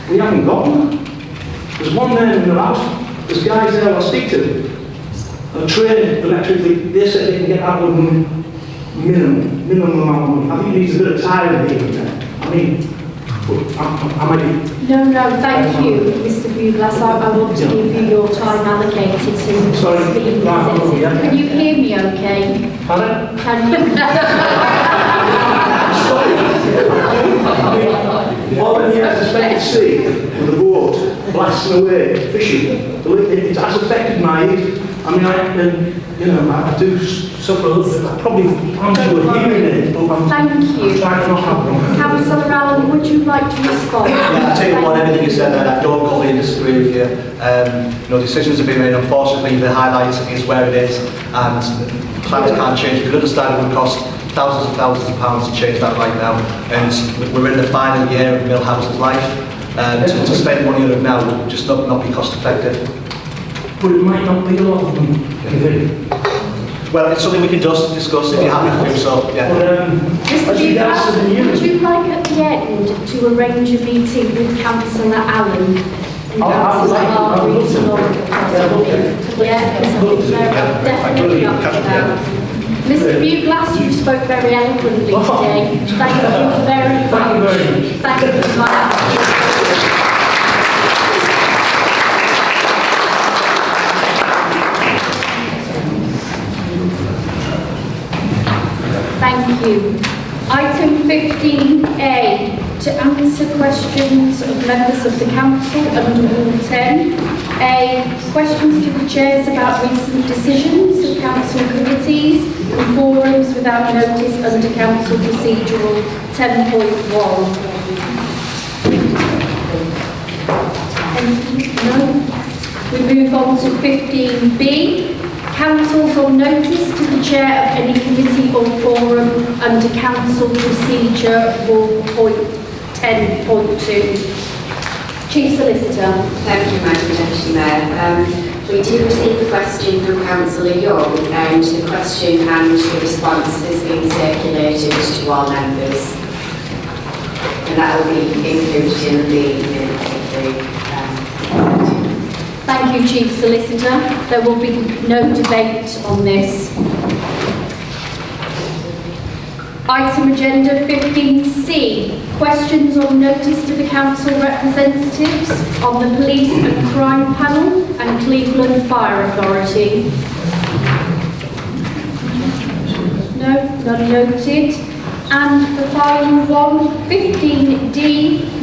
we haven't got one. There's one there in the house. There's guys there I speak to, trained electrically. They said they can get that one minimum amount of money. I think it needs a bit of time in there. I mean, I might be.
No, thank you, Mr. Buglass, I want to give you your time allocated so you can
Sorry,
speak.
yeah.
Can you hear me okay?
Pardon?
Can you?
More than years I spent at sea with a boat, blasting away, fishing. It has affected my ears. I mean, I do suffer a little bit. I probably I'm still hearing it, but I'm
Thank you.
trying not to have one.
Councillor Allen, would you like to respond?
Yeah, I tell you what, everything you said there, I don't completely disagree with you. Decisions have been made, unfortunately, the highlight is where it is, and plans can't change. You could understand it would cost thousands and thousands of pounds to change that right now, and we're in the final year of Millhouse's life. To spend money on it now would just not be cost effective.
But it might not be a lot of them, you think?
Well, it's something we can just discuss if you're happy to do so. Yeah.
Mr. Buglass, would you like at the end to arrange a meeting with Councillor Allen and Councillor Marguerite along? Yeah, definitely up to that. Mr. Buglass, you spoke very eloquently today. Thank you very much. Thank you very much. Thank you. Item 15A, to answer questions of members of the council under Rule 10. A, questions to the chairs about recent decisions of council committees and forums without notice under council procedural 10.1. No. We move on to 15B. Councils on notice to the chair of any committee or forum under council procedure rule point 10.2. Chief Solicitor.
Thank you, Madam Deputy Mayor. We did receive a question from Councillor Young, and the question and the response has been circulated to all members, and that will be included in the minutes of the
Thank you, Chief Solicitor. There will be no debate on this. Item agenda 15C, questions on notice to the council representatives on the police and crime panel and Cleveland Fire Authority. No, none noted. And the final one, 15D,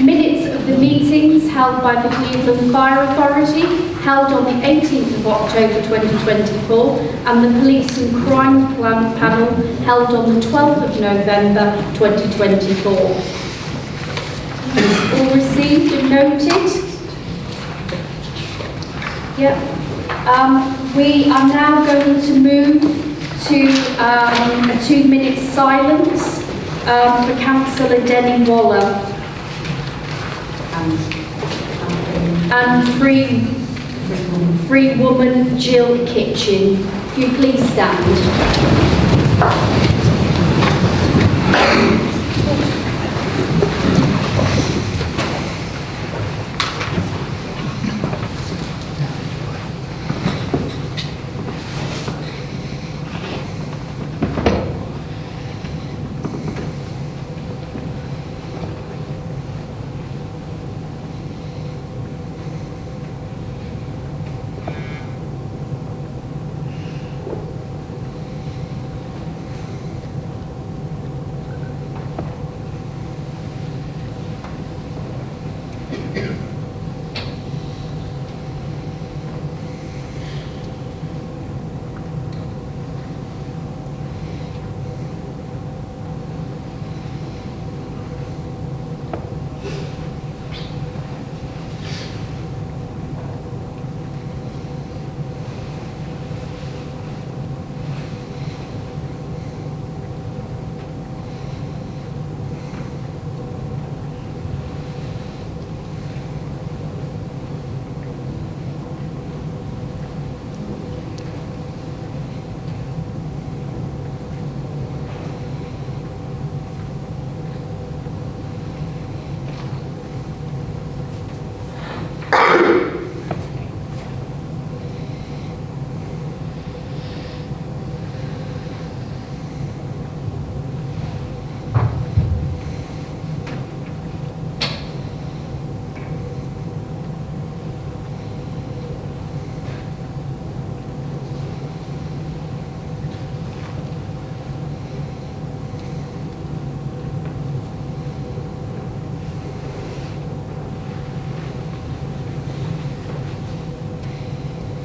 minutes of the meetings held by the Cleveland Fire Authority, held on the 18th of October 2024, and the Police and Crime Plan Panel, held on the 12th of November 2024. All received and noted? Yep. We are now going to move to a 2-minute silence for Councillor Denny Waller. And free woman Jill Kitchen. If you please stand.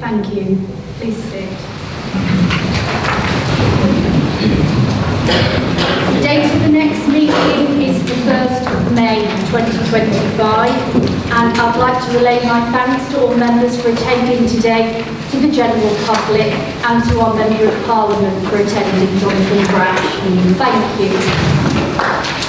Thank you. Please sit. The date of the next meeting is the 1st of May 2025, and I'd like to relay my thanks to all members for attending today, to the general public and to our Member of Parliament for attending, Jonathan Brash. Thank you.